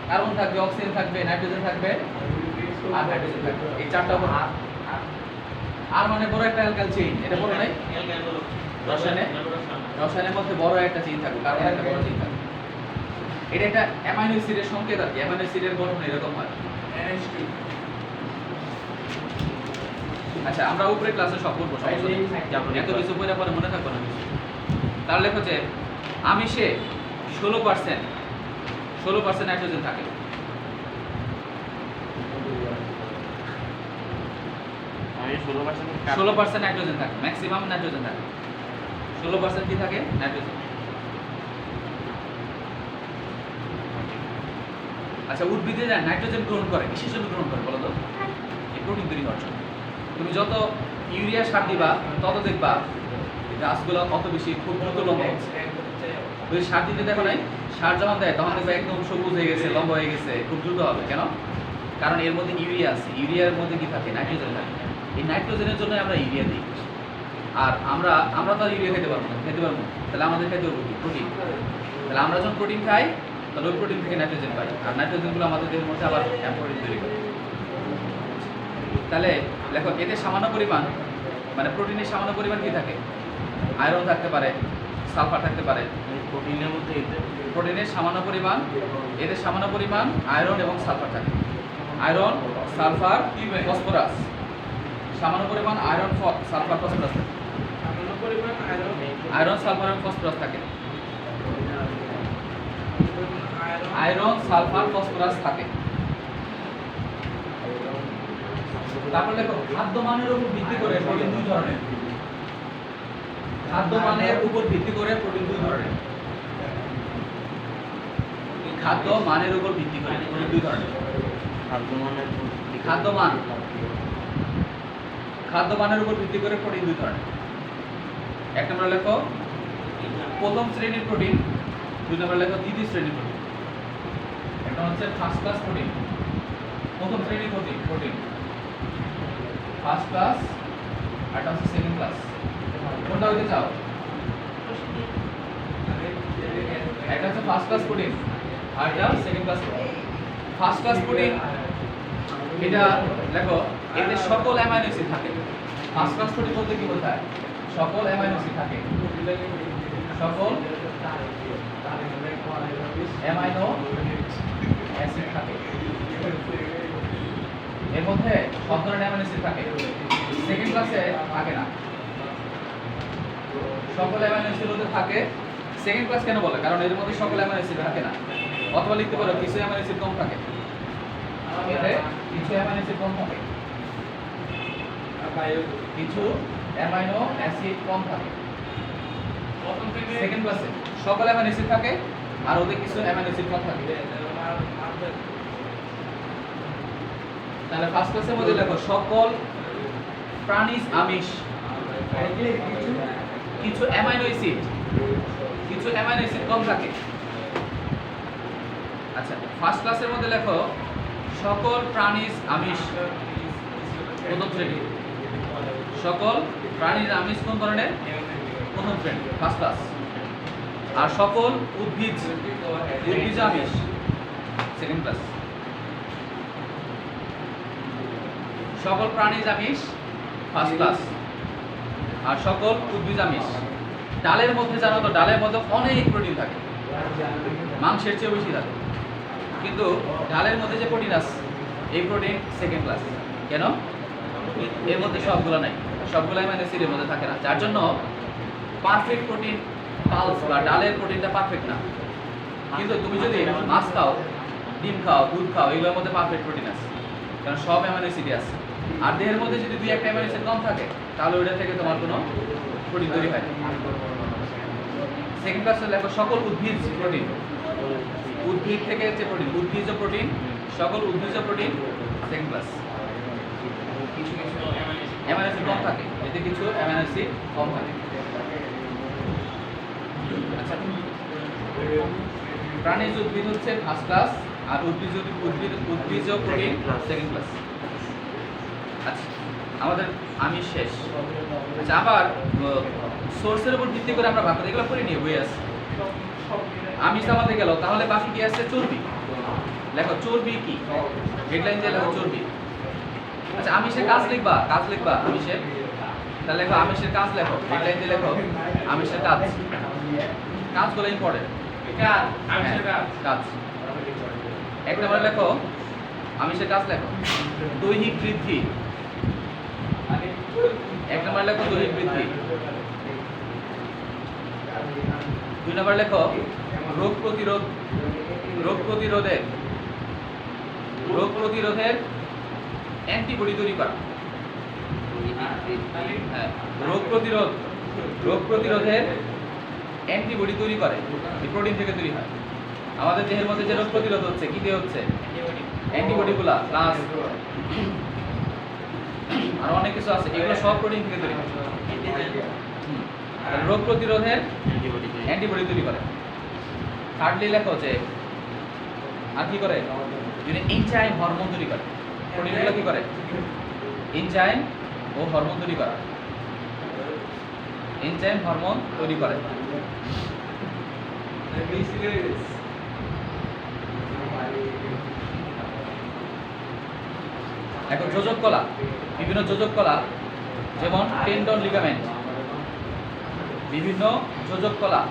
কার্বন থাকবে অক্সিজেন থাকবে নাইট্রোজেন থাকবে আর হাইড্রোজেন থাকবে এই চারটা উপাদান আর মানে বড় একটা অ্যালকাইল চেইন এটা বড় নাই রসায়নের মধ্যে বড় একটা চেইন থাকবে কার্বন একটা বড় চেইন থাকবে এটা একটা অ্যামাইনো অ্যাসিডের সংকেত আর কি অ্যামাইনো অ্যাসিডের গঠন এরকম হয় আচ্ছা আমরা উপরে ক্লাসে সব করবো এত কিছু পড়ে পরে মনে থাকবে না কিছু তাহলে লেখো যে আমিষে 16% নাইট্রোজেন থাকে আমি 16% 16% নাইট্রোজেন থাকে ম্যাক্সিমাম নাইট্রোজেন থাকে 16% কি থাকে নাইট্রোজেন আচ্ছা উদ্ভিদে নাইট্রোজেন গ্রহণ করে কিসের জন্য গ্রহণ করে বলো তো এই প্রোটিন তৈরি হওয়ার জন্য তুমি যত ইউরিয়া সার দিবা তত দেখবা গাছগুলো অত বেশি খুব দ্রুত লম্বা হচ্ছে। যদি সার দিতে দেখো নাই, সার যখন দেয় তখন দেখবে একদম সবুজ হয়ে গেছে, লম্বা হয়ে গেছে, খুব দ্রুত হবে। কেন? কারণ এর মধ্যে ইউরিয়া আছে। ইউরিয়ার মধ্যে কি থাকে? নাইট্রোজেন থাকে। এই নাইট্রোজেনের জন্য আমরা ইউরিয়া দিই। আর আমরা তো আর ইউরিয়া খেতে পারবো না, তাহলে আমাদের খেতে হবে কি? প্রোটিন। তাহলে আমরা যখন প্রোটিন খাই তাহলে ওই প্রোটিন থেকে নাইট্রোজেন পাই, আর নাইট্রোজেনগুলো আমাদের দেহের মধ্যে আবার প্রোটিন তৈরি করে। তাহলে দেখো এতে সামান্য পরিমাণ, মানে প্রোটিনের সামান্য পরিমাণ কি থাকে? আয়রন থাকতে পারে, সালফার থাকতে পারে। প্রোটিনের মধ্যে প্রোটিনের সামান্য পরিমাণ, এতে সামান্য পরিমাণ আয়রন এবং সালফার থাকে। আয়রন, সালফার, ফসফরাস, সামান্য পরিমাণ আয়রন, সালফার, ফসফরাস থাকে। আয়রন, সালফার এবং ফসফরাস থাকে। আয়রন, সালফার, ফসফরাস থাকে। তারপর দেখো খাদ্য মানের উপর ভিত্তি করে প্রোটিন দুই ধরনের। খাদ্য মানের উপর ভিত্তি করে প্রোটিন দুই ধরনের। খাদ্য মানের উপর ভিত্তি করে প্রোটিন দুই ধরনের। খাদ্য মানের উপর ভিত্তি করে প্রোটিন দুই ধরনের। এক নম্বর লেখো প্রথম শ্রেণীর প্রোটিন, দুই নম্বর লেখো দ্বিতীয় শ্রেণীর প্রোটিন। একটা হচ্ছে ফার্স্ট ক্লাস প্রোটিন, প্রথম শ্রেণীর প্রোটিন ফার্স্ট ক্লাস, আর একটা হচ্ছে সেকেন্ড ক্লাস। কোনটা হইতে চাও? একটা হচ্ছে ফার্স্ট ক্লাস প্রোটিন আর এটা second class protein. First class protein এটা দেখো এতে সকল অ্যামাইনো অ্যাসিড থাকে। ফার্স্ট ক্লাস প্রোটিন বলতে কি বোঝায়? সকল অ্যামাইনো অ্যাসিড থাকে। সকল অ্যামাইনো অ্যাসিড থাকে। এর মধ্যে সব ধরনের অ্যামাইনো অ্যাসিড থাকে। সেকেন্ড ক্লাসে থাকে না। সকল অ্যামাইনো অ্যাসিড মধ্যে থাকে। সেকেন্ড ক্লাস কেন বলে? কারণ এর মধ্যে সকল অ্যামাইনো অ্যাসিড থাকে না। অথবা লিখতে পারো কিছু অ্যামাইনো অ্যাসিড কম থাকে। এতে কিছু অ্যামাইনো অ্যাসিড কম থাকে। কিছু অ্যামাইনো অ্যাসিড কম থাকে। সেকেন্ড ক্লাসে সকল অ্যামাইনো অ্যাসিড থাকে আর ওদের কিছু অ্যামাইনো অ্যাসিড কম থাকে। তাহলে ফার্স্ট ক্লাসের মধ্যে লেখো সকল প্রাণীজ আমিষ, কিছু অ্যামাইনো অ্যাসিড কম থাকে। আচ্ছা, ফার্স্ট ক্লাসের মধ্যে লেখো সকল প্রাণীজ আমিষ, প্রথম শ্রেণী। সকল প্রাণীজ আমিষ কোন ধরনের? প্রথম শ্রেণী, ফার্স্ট ক্লাস। আর সকল উদ্ভিজ আমিষ, সেকেন্ড ক্লাস। সকল প্রাণীজ আমিষ ফার্স্ট ক্লাস, আর সকল উদ্ভিজ আমিষ। ডালের মধ্যে জানো তো, ডালের মধ্যে অনেক প্রোটিন থাকে, মাংসের চেয়ে বেশি থাকে। কিন্তু ডালের মধ্যে যে প্রোটিন আছে এই প্রোটিন সেকেন্ড ক্লাস। কেন? এর মধ্যে সবগুলো নাই, সবগুলো অ্যামাইনো অ্যাসিডের মধ্যে থাকে না। যার জন্য পারফেক্ট প্রোটিন পালস বা ডালের প্রোটিনটা পারফেক্ট না। কিন্তু তুমি যদি মাছ খাও, ডিম খাও, দুধ খাও, এগুলোর মধ্যে পারফেক্ট প্রোটিন আছে, কারণ সব অ্যামাইনো অ্যাসিডই আছে। আর দেহের মধ্যে যদি দুই একটা অ্যামাইনো অ্যাসিড কম থাকে তাহলে ওইটা থেকে তোমার কোনো প্রোটিন তৈরি হয় না। সেকেন্ড ক্লাসে লেখো সকল উদ্ভিজ প্রোটিন, উদ্ভিদ থেকে যে প্রোটিন, উদ্ভিজ প্রোটিন, সকল উদ্ভিজ প্রোটিন সেকেন্ড ক্লাস। কিছু অ্যামাইনো অ্যাসিড কম থাকে, এতে কিছু অ্যামাইনো অ্যাসিড কম থাকে। আচ্ছা, প্রাণীজ উদ্ভিদ হচ্ছে ফার্স্ট ক্লাস আর উদ্ভিজ প্রোটিন সেকেন্ড ক্লাস। আচ্ছা, আমাদের আমিষ শেষ। আচ্ছা, আবার সোর্সের উপর ভিত্তি করে আমরা ভাগ করি, এগুলো করে নিয়ে বই আছে। আমিষ আমাদের গেল, তাহলে বাকি কি আছে? চর্বি। লেখো চর্বি কি? হেডলাইন দিয়ে লেখো চর্বি। আচ্ছা, আমিষের কাজ লিখবা আমিষের, তাহলে লেখো আমিষের কাজ, লেখো হেডলাইন দিয়ে লেখো আমিষের কাজ। কাজগুলো ইম্পর্টেন্ট। কাজ এক নম্বরে লেখো আমিষের কাজ, লেখো দৈহিক বৃদ্ধি। এক নম্বরে লেখো দৈহিক বৃদ্ধি। দুই নম্বরে লেখো রোগ প্রতিরোধের অ্যান্টিবডি তৈরি করা। রোগ প্রতিরোধের অ্যান্টিবডি তৈরি করে, এই প্রোটিন থেকে তৈরি হয়। আমাদের দেহের মধ্যে যে রোগ প্রতিরোধ হচ্ছে কি দিয়ে হচ্ছে? অ্যান্টিবডিগুলা প্লাস আর অনেক কিছু আছে, এগুলো সব প্রোটিন থেকে তৈরি হয়। তাহলে রোগ প্রতিরোধের অ্যান্টিবডি তৈরি করে। থার্ডলি লেখা হচ্ছে আর কি করে, যদি এনজাইম হরমোন তৈরি করে। প্রোটিনগুলো কি করে, এনজাইম ও হরমোন তৈরি করে। এনজাইম হরমোন তৈরি করে। এখন যোজক কলা, বিভিন্ন যোজক কলা যেমন টেন্ডন লিগামেন্ট, বিভিন্ন যোজক কলা,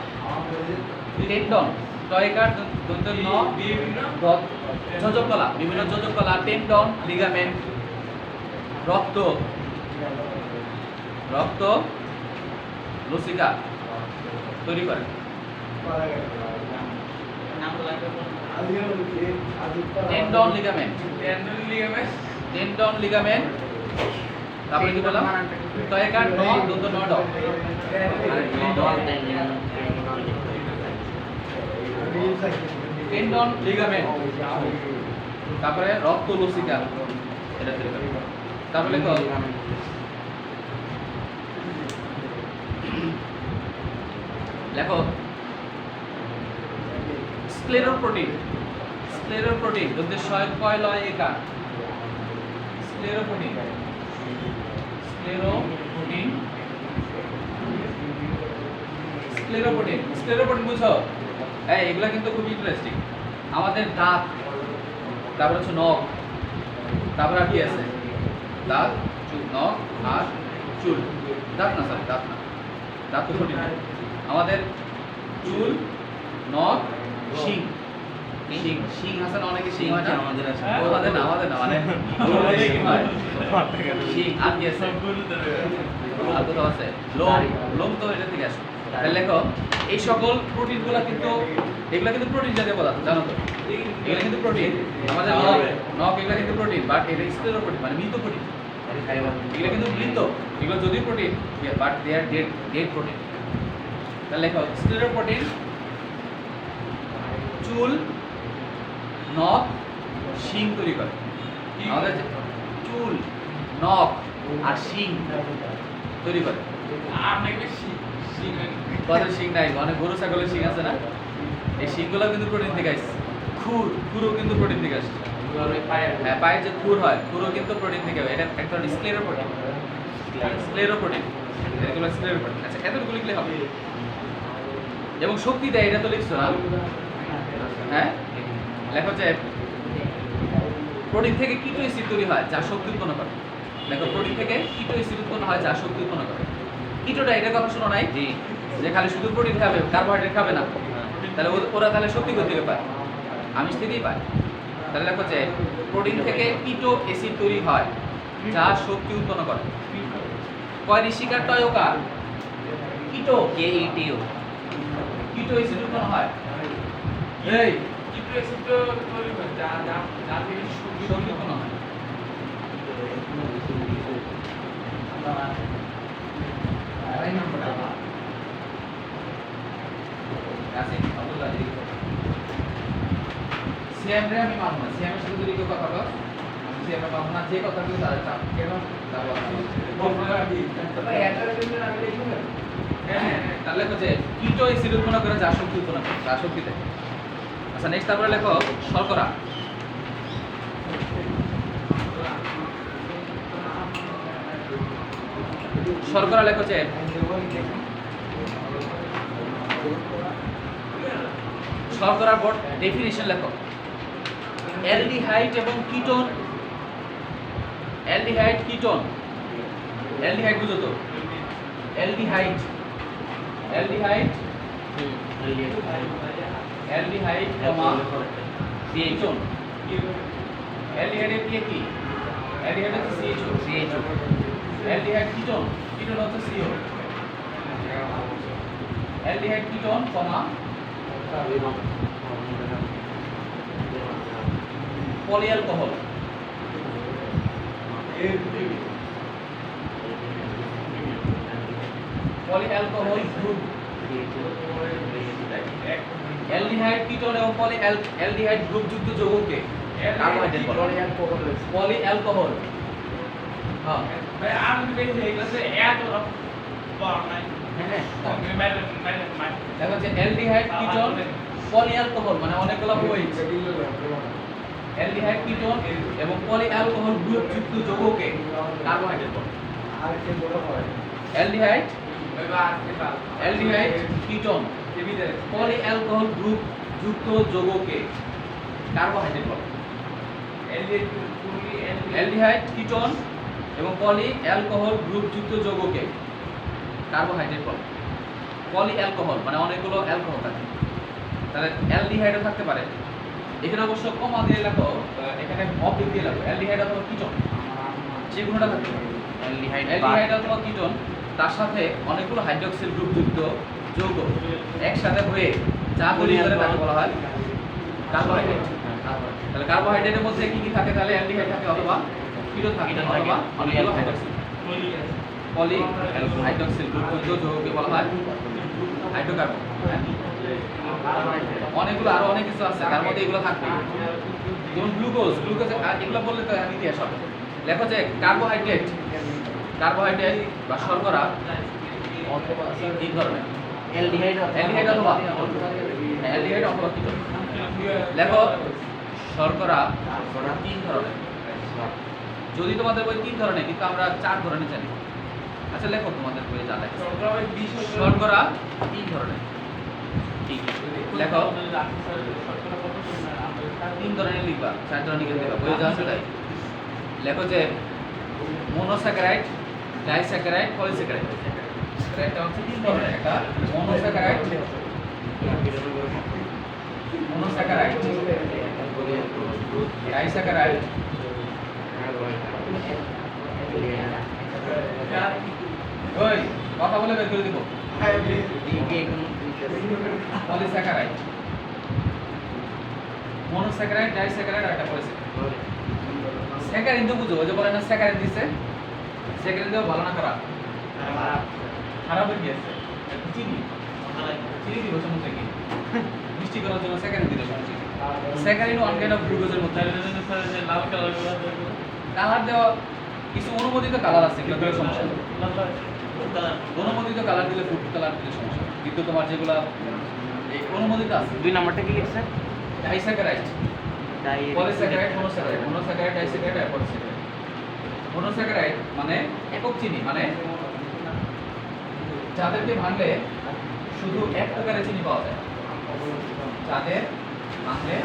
টেন্ডন টয়কার যোজক কলা, বিভিন্ন যোজক কলা, টেন্ডন লিগামেন্ট, রক্ত রক্ত লসিকা তৈরি করে। টেন্ডন লিগামেন্ট, টেন্ডন লিগামেন্ট, তারপরে কি বললাম, টয়কার টেন্ডন লিগামেন্ট, তারপরে রক্ত লসিকা এটা তৈরি করে। তারপরে লেখো স্ক্লেরোপ্রোটিন, স্ক্লেরোপ্রোটিন যদি কয় লয় একার, স্ক্লেরোপ্রোটিন, স্ক্লেরোপ্রোটিন, স্ক্লেরোপ্রোটিন, স্ক্লেরোপ্রোটিন বুঝো? হ্যাঁ, এগুলা কিন্তু খুব ইন্টারেস্টিং। আমাদের দাঁত, তারপর হচ্ছে নখ, তারপর আর কি আছে, দাঁত, চুল, নখ আর চুল, দাঁত না সরি দাঁত না, দাঁত তো প্রোটিন। আমাদের চুল, নখ, শিং, শিং, শিং আছে না, অনেকে শিং হয় না, আমাদের আছে। আমাদের না, আমাদের না, মানে শিং আর কি আছে, আর কোথাও আছে লোম, লোম তো এটা থেকে আসে। তাহলে লেখো এই সকল প্রোটিনগুলো কিন্তু, এগুলা কিন্তু প্রোটিন জাতীয় পদার্থ, জানো তো, এগুলো কিন্তু প্রোটিন। আমাদের নখ, নখ এগুলো কিন্তু প্রোটিন, বাট এটা স্ক্লেরোপ্রোটিন মানে মৃত প্রোটিন। এগুলো কিন্তু মৃত, এগুলো যদিও protein but they are dead, dead protein. তাহলে লেখো স্ক্লেরোপ্রোটিন চুল, নখ, শিং তৈরি করে। আমাদের চুল, নখ আর শিং তৈরি করে। তাদের শিং নাই, অনেক গরু ছাগলের শিং আছে না, এই শিংগুলো কিন্তু প্রোটিন থেকে আসছে। খুর, খুরও কিন্তু প্রোটিন থেকে আসছে। হ্যাঁ, পায়ের যে খুর হয়, খুরও কিন্তু প্রোটিন থেকে, এটা এক ধরনের স্ক্লেরোপ্রোটিন, স্ক্লেরোপ্রোটিন, এগুলো স্ক্লেরোপ্রোটিন। আচ্ছা, এতটুকু লিখলে হবে। এবং শক্তি দেয়, এটা তো লিখছো না? হ্যাঁ, লেখো যে প্রোটিন থেকে কিটো অ্যাসিড তৈরি হয় যা শক্তি উৎপন্ন করে। দেখো প্রোটিন থেকে কিটো অ্যাসিড উৎপন্ন হয় যা শক্তি উৎপন্ন করে। কিটোটা এটার কথা শোনো নাই যে খালি শুধু প্রোটিন খাবে, কার্বোহাইড্রেট খাবে না, তাহলে ওরা তাহলে শক্তি কোথা থেকে পায়? আমিষ থেকেই পায়। তাহলে দেখো যে প্রোটিন থেকে কিটো অ্যাসিড তৈরি হয় যা শক্তি উৎপন্ন করে। কয় ঋষিকার টয়কার কিটো, KETO, কিটো অ্যাসিড উৎপন্ন হয়। এই কিটো অ্যাসিড তো তৈরি হয় যা থেকে শক্তি উৎপন্ন হয়। এই নাম্বারটা আছে আব্দুল্লাহ জি। সিএম রে আমি মানব না, সিএম এর সাথে যদি কেউ কথা বলে আমি সিএম এর মানব না, যে কথা বলে তার চাপ কেন যাব তাহলে লেখো যে কিটো অ্যাসিড উৎপন্ন করে যা শক্তি উৎপন্ন করে, যা শক্তি দেয়। আচ্ছা, নেক্সট তারপরে লেখো শর্করা। শর্করা লেখো যে শর্করার বোর্ড ডেফিনিশন লেখো। অ্যালডিহাইড এবং কিটোন, অ্যালডিহাইড কিটোন, অ্যালডিহাইড বুঝো তো, অ্যালডিহাইড, অ্যালডিহাইড, অ্যালডিহাইড কমা কিটোন। অ্যালডিহাইডের কি, অ্যালডিহাইড হচ্ছে CHO, অ্যালডিহাইড কিটোন, কিটোন হচ্ছে CO। অ্যালডিহাইড কিটোন কমা পলিঅ্যালকোহল, পলিঅ্যালকোহল গ্রুপ। অ্যালডিহাইড কিটোন এবং পলিঅ্যালডিহাইড গ্রুপ যুক্ত যৌগকে কার্বোহাইড্রেট বলে। পলিঅ্যালকোহল, হ্যাঁ ভাই আর যদি বেশি হয়ে গেছে এত বড় নাই দেখো যে অ্যালডিহাইড কিটোন পলিঅ্যালকোহল মানে অনেকগুলো OH অ্যালডিহাইড কিটোন এবং পলিঅ্যালকোহল গ্রুপ যুক্ত যৌগকে কার্বোহাইড্রেট বলে অ্যালডিহাইড কিটোন পলিঅ্যালকোহল গ্রুপ যুক্ত যৌগকে কার্বোহাইড্রেট বলে অ্যালডিহাইড কিটোন এবং পলিঅ্যালকোহল গ্রুপ যুক্ত যৌগকে কার্বোহাইড্রেট বলে পলিঅ্যালকোহল মানে অনেকগুলো অ্যালকোহল থাকে তাহলে অ্যালডিহাইডও থাকতে পারে এখানে অবশ্য কমা দিয়ে লেখো এখানে অবলিক দিয়ে লেখো অ্যালডিহাইড অথবা কিটোন যে কোনোটা থাকতে পারে অ্যালডিহাইড অথবা কিটোন তার সাথে অনেকগুলো হাইড্রক্সিল গ্রুপ যুক্ত যৌগ একসাথে হয়ে যা তৈরি করে তাকে বলা হয় কার্বোহাইড্রেট তাহলে কার্বোহাইড্রেটের মধ্যে কি কি থাকে তাহলে অ্যালডিহাইড থাকে অথবা কিটোন থাকে অথবা অনেকগুলো হাইড্রক্সিল পলি হাইড্রক্সিল গ্রুপ যুক্ত যৌগকে বলা হয় হাইড্রোকার্বন অনেকগুলো আরো অনেক কিছু আছে তার মধ্যে এগুলো থাকবে যেমন গ্লুকোজ এগুলো বললে তো ইতিহাস হবে লেখো যে কার্বোহাইড্রেট বা শর্করা তিন ধরনের অ্যালডিহাইড অথবা কিটোন লেখো শর্করা তিন ধরনের যদি তোমাদের বই তিন ধরনের কিন্তু আমরা চার ধরনের জানি আচ্ছা লেখো তোমাদের বইয়ে যা লেখো শর্করা তিন ধরনের ঠিক লেখো তিন ধরনের লিখবা চার ধরনের লিখে দেবা বইয়ে যা আছে তাই লেখো যে মনোস্যাকারাইড ডাইস্যাকারাইড পলিস্যাকারাইড এটা হচ্ছে তিন ধরনের একটা মনোস্যাকারাইড ডাইস্যাকারাইড ওই কথা বলে বের করে দিব পলিস্যাকারাইড মনোস্যাকারাইড ডাইস্যাকারাইড আর একটা পলিস্যাকারাইড স্যাকারিন তো বুঝো ওই যে বলে না স্যাকারিন দিছে স্যাকারিন দেও ভালো না খারাপ খারাপ হয়ে গেছে চিনি দিব সমস্যা কি মিষ্টি করার জন্য স্যাকারিন দিলে সমস্যা কি স্যাকারিন ওয়ান কাইন্ড অফ গ্লুকোজের মধ্যে লাল কালার কালার দেওয়া কিছু অনুমোদিত কালার আছে এগুলো দিলে সমস্যা নেই অনুমোদিত কালার দিলে ফুড কালার দিলে সমস্যা নেই কিন্তু তোমার যেগুলা এই অনুমোদিত আছে দুই নাম্বারটা কি লিখছেন ডাইস্যাকারাইড পলিস্যাকারাইড মনোস্যাকারাইড ডাইস্যাকারাইড আর পলিস্যাকারাইড মনোস্যাকারাইড মানে একক চিনি মানে যাদেরকে ভাঙলে শুধু এক প্রকারের চিনি পাওয়া যায় যাদের ভাঙলে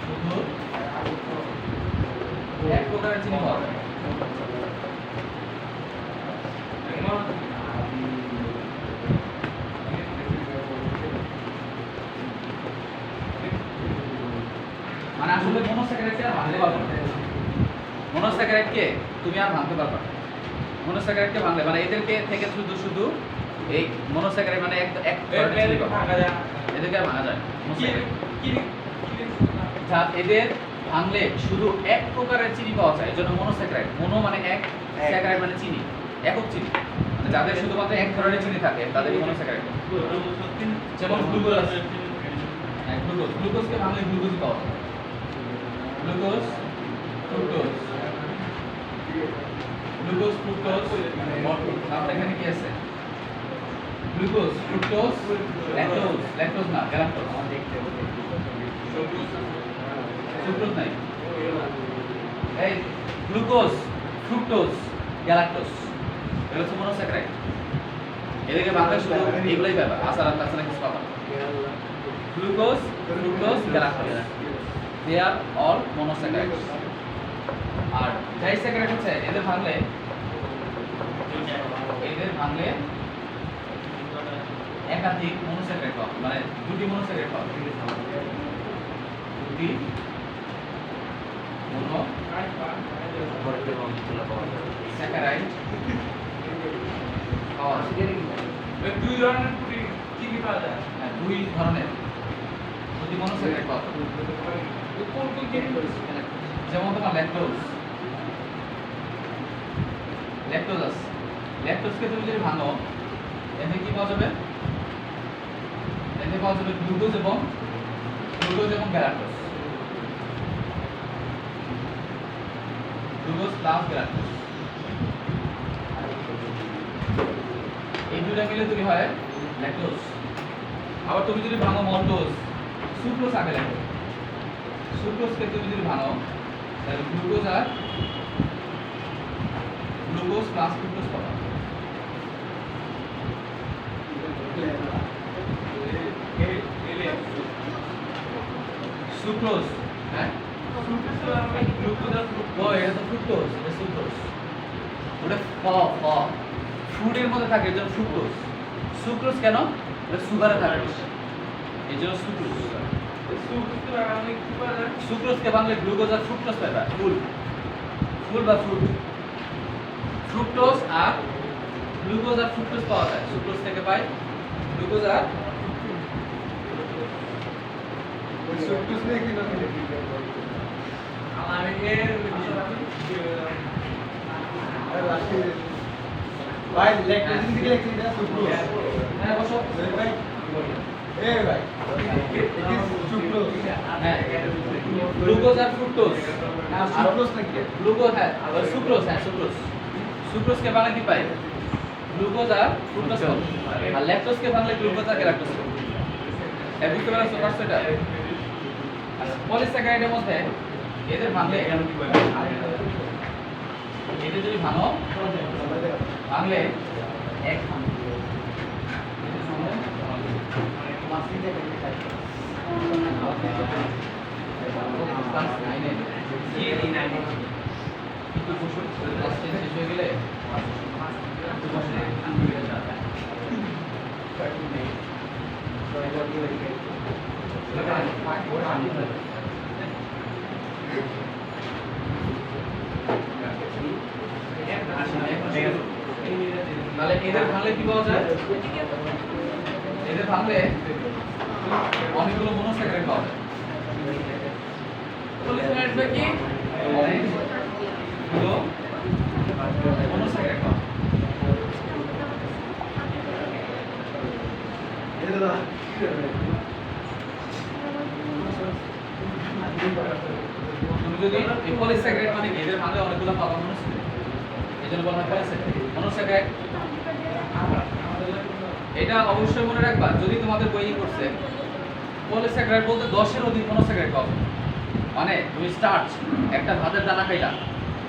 শুধু এক প্রকারের চিনি পাওয়া যায় মানে আসলে মনোস্যাকারাইডকে আর ভাঙতে পারবে না মনোস্যাকারাইডকে তুমি আর ভাঙতে পারবে না মনোস্যাকারাইডকে ভাঙলে মানে এদেরকে থেকে শুধু শুধু এই মনোস্যাকারাইড মানে এক এদেরকে আর ভাঙা যায় না যা এদের ভাঙলে শুধু এক প্রকারের চিনি পাওয়া যায় এজন্য মনোস্যাকারাইড মনো মানে এক স্যাকারাইড মানে চিনি একক চিনি মানে যাদের শুধুমাত্র এক ধরনের চিনি থাকে তাদেরকে মনোস্যাকারাইড যেমন গ্লুকোজ আছে গ্লুকোজকে ভাঙলে গ্লুকোজই পাওয়া যায় গ্লুকোজ ফ্রুক্টোজ তারপর এখানে কি আছে গ্লুকোজ ফ্রুক্টোজ ল্যাকটোজ না গ্যালাক্টোজ সুক্রোজ নাই এই গ্লুকোজ ফ্রুক্টোজ গ্যালাক্টোজ এগুলো হচ্ছে মনোস্যাকারাইড এদিকে বাংলা শুধু এগুলোই পাবা আসার আর তাছাড়া কিছু পাবা গ্লুকোজ ফ্রুক্টোজ গ্যালাক্টোজ দে আর অল মনোস্যাকারাইডস আর ডাইস্যাকারাইড হচ্ছে এদের ভাঙলে একাধিক মনোস্যাকারাইড পাওয়া মানে দুটি মনোস্যাকারাইড পাওয়া দুটি মনোস্যাকারাইড পাওয়া দুই ধরনের চিনি পাওয়া যায় দুই ধরনের দুটি মনোস্যাকারাইড পাওয়া কোন কোন চিনি যেমন তোমার ল্যাকটোজ আছে ল্যাকটোজকে তুমি যদি ভাঙো এতে কি পাওয়া যাবে এতে পাওয়া যাবে গ্লুকোজ এবং গ্যালাক্টোজ গ্লুকোজ প্লাস গ্যালাক্টোজ। এই দুইটা মিলে তৈরি হয় ল্যাকটোজ। আবার তুমি যদি ভাঙো মল্টোজ, সুক্রোজ আগে লাগে। সুক্রোজকে তুমি যদি ভাঙো তাহলে গ্লুকোজ আর গ্লুকোজ প্লাস ফ্রুক্টোজ পাবা। সুক্রোজ, হ্যাঁ ও এটা তো ফ্রুক্টোজ, এটা সুক্রোজ। ওটা ফুডের মধ্যে থাকে এর জন্য ফ্রুক্টোজ। সুক্রোজ কেন? এটা সুগারে থাকে এই জন্য সুক্রোজ। সুক্রোজকে বাংলায় গ্লুকোজ আর ফ্রুক্টোজ পাইবা। ফুল বা ফ্রুট, ফ্রুক্টোজ আর গ্লুকোজ আর ফ্রুক্টোজ পাওয়া যায়। সুক্রোজ থেকে পাই গ্লুকোজ আর ভাই ল্যাকটোজ থেকে লেখছেন এটা সুক্রোজ। হ্যাঁ বসো ভাই ভাই it is সুক্রোজ। হ্যাঁ গ্লুকোজ আর ফ্রুক্টোজ। আর সুক্রোজ নাকি? গ্লুকোজ হ্যাঁ আর সুক্রোজ, হ্যাঁ সুক্রোজ। সুক্রোজকে বাংলা কি পাই? গ্লুকোজ আর ফ্রুক্টোজ পাই। আর ল্যাকটোজকে বাংলা গ্লুকোজ আর গ্যালাক্টোজ পাই। এই বুঝতে পারছো এটা? পলিস্যাকারাইডের মধ্যে এদের ভাঙলে এদের যদি ভাঙো ভাঙলে এক শেষ হয়ে গেলে তাহলে এদের ভাঙলে কি পাওয়া যায়? এদের ভাঙলে অনেকগুলো মনোস্যাকারাইড পাওয়া যায়। পলিস্যাকারাইড কি? অনেকগুলো মনোস্যাকারাইড পাওয়া যায়। তুমি যদি এই পলিস্যাকারাইড মানে কি? এদের ভাঙলে অনেকগুলো পাবা মনোস্যাকারাইড। এজন্য বলা হয় পলিস্যাকারাইড। মনোস্যাকারাইড এটা অবশ্যই মনে রাখবা, যদি তোমাদের বইয়ে করছে পলিস্যাকারাইড বলতে 10 এর অধিক মনোস্যাকারাইড পাবে। মানে তুমি স্টার্চ একটা ভাতের দানা খাইলা,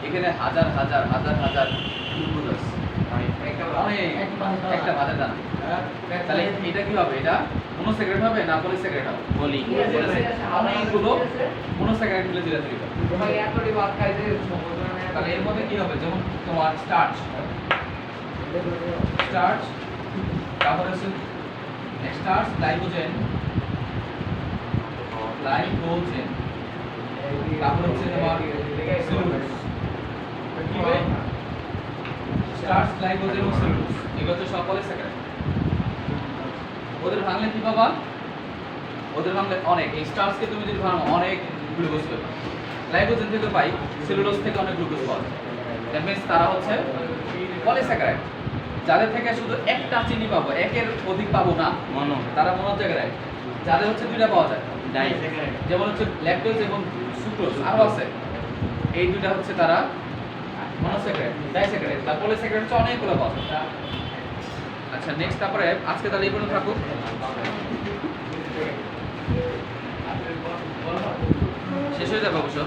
এখানে হাজার হাজার হাজার হাজার গ্লুকোজ আছে। অনেক একটা ভাতের দানা। তাহলে এটা কি হবে? এটা মনোস্যাকারাইড হবে না পলিস্যাকারাইড হবে? বলি অনেকগুলো মনোস্যাকারাইড মিলে যেটা তৈরি হবে। তাহলে এর মধ্যে কি হবে? যেমন তোমার স্টার্চ, তারপরে হচ্ছে স্টার্চ, গ্লাইকোজেন, তারপরে হচ্ছে তোমার সেলুলোজ। কি হবে? স্টার্চ, গ্লাইকোজেন এবং সেলুলোজ, এগুলো হচ্ছে সব পলিস্যাকারাইড। ওদের ভাঙলে কি পাবা? ওদের ভাঙলে অনেক, এই স্টার্চকে তুমি যদি ভাঙো অনেক গ্লুকোজ পাবে। গ্লাইকোজেন থেকে পাই, সেলুলোজ থেকে অনেক গ্লুকোজ পাওয়া যায়। দ্যাট মিন্স তারা হচ্ছে পলিস্যাকারাইড। যাদের থেকে শুধু একটা চিনি পাবো, একের অধিক পাবো না, মনো তারা মনোস্যাকারাইড। যাদের হচ্ছে দুইটা পাওয়া যায়, ডাইস্যাকারাইড যেমন হচ্ছে ল্যাকটোজ এবং সুক্রোজ, আরো আছে, এই দুইটা হচ্ছে তারা মনোস্যাকারাইড। ডাইস্যাকারাইড বা পলিস্যাকারাইড হচ্ছে অনেকগুলো পাওয়া যায়। আচ্ছা নেক্সট, তারপরে আজকে তাহলে এই পর্যন্ত থাকুক। শেষ হয়ে যাবে অবশ্য।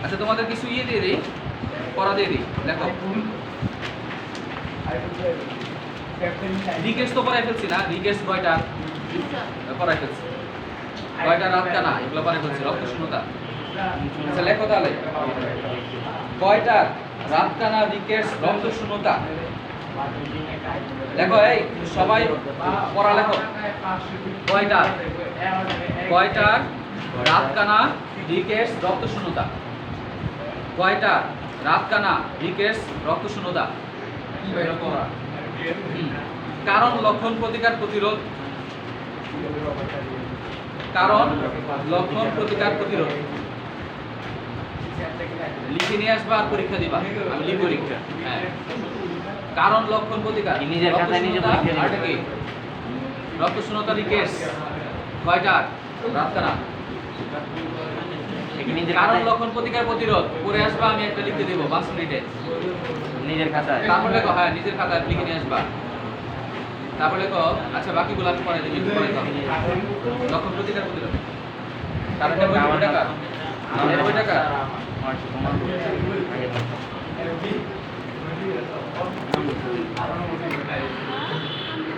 আচ্ছা তোমাদের কিছু ইয়ে দিয়ে দিই, পড়া দিয়ে দিই। দেখো রিকেটস তো পড়াই ফেলছি না? রিকেটস কয়টা পড়াই ফেলছি, কয়টা রাত কানা এগুলো পড়াই ফেলছি। রক্ত শূন্যতা, আচ্ছা লেখো তাহলে কয়টা রাত কানা, রিকেটস, রক্ত শূন্যতা। দেখো এই সবাই পড়া লেখো। কয়টা রাত কানা, রিকেটস, রক্ত শূন্যতা। কয়টা রাত কানা, রিকেটস, রক্ত শূন্যতা। কারণ, লক্ষণ, প্রতিকার, প্রতিরোধ। কারণ, লক্ষণ, প্রতিকার, প্রতিরোধ। লিখে নিয়ে আসবা আর পরীক্ষা দিবা। আমি লিখব পরীক্ষা। হ্যাঁ, কারণ, লক্ষণ, প্রতিকার। নিজের খাতায় নিজে পরীক্ষা দিবা। আর কি? রক্ত শূন্যতা, রিকেটস, কয়টা রাত কানা। কি নিজের কারণ খাতায়? লক্ষণ প্রতিকার প্রতিরোধ করে আসবা, আমি একটা লিখতে দেবো 5 মিনিটে। নিজের খাতায়। তারপর লেখো হ্যাঁ নিজের খাতায় লিখে নিয়ে আসবা। তারপর লেখো আচ্ছা বাকিগুলো আমি পরে দিবি, একটু পরে দাও। লক্ষণ প্রতিকার প্রতিরোধ। কারণ এটা 90 টাকা। 90 টাকা। আমার তোমার আগে বলতো।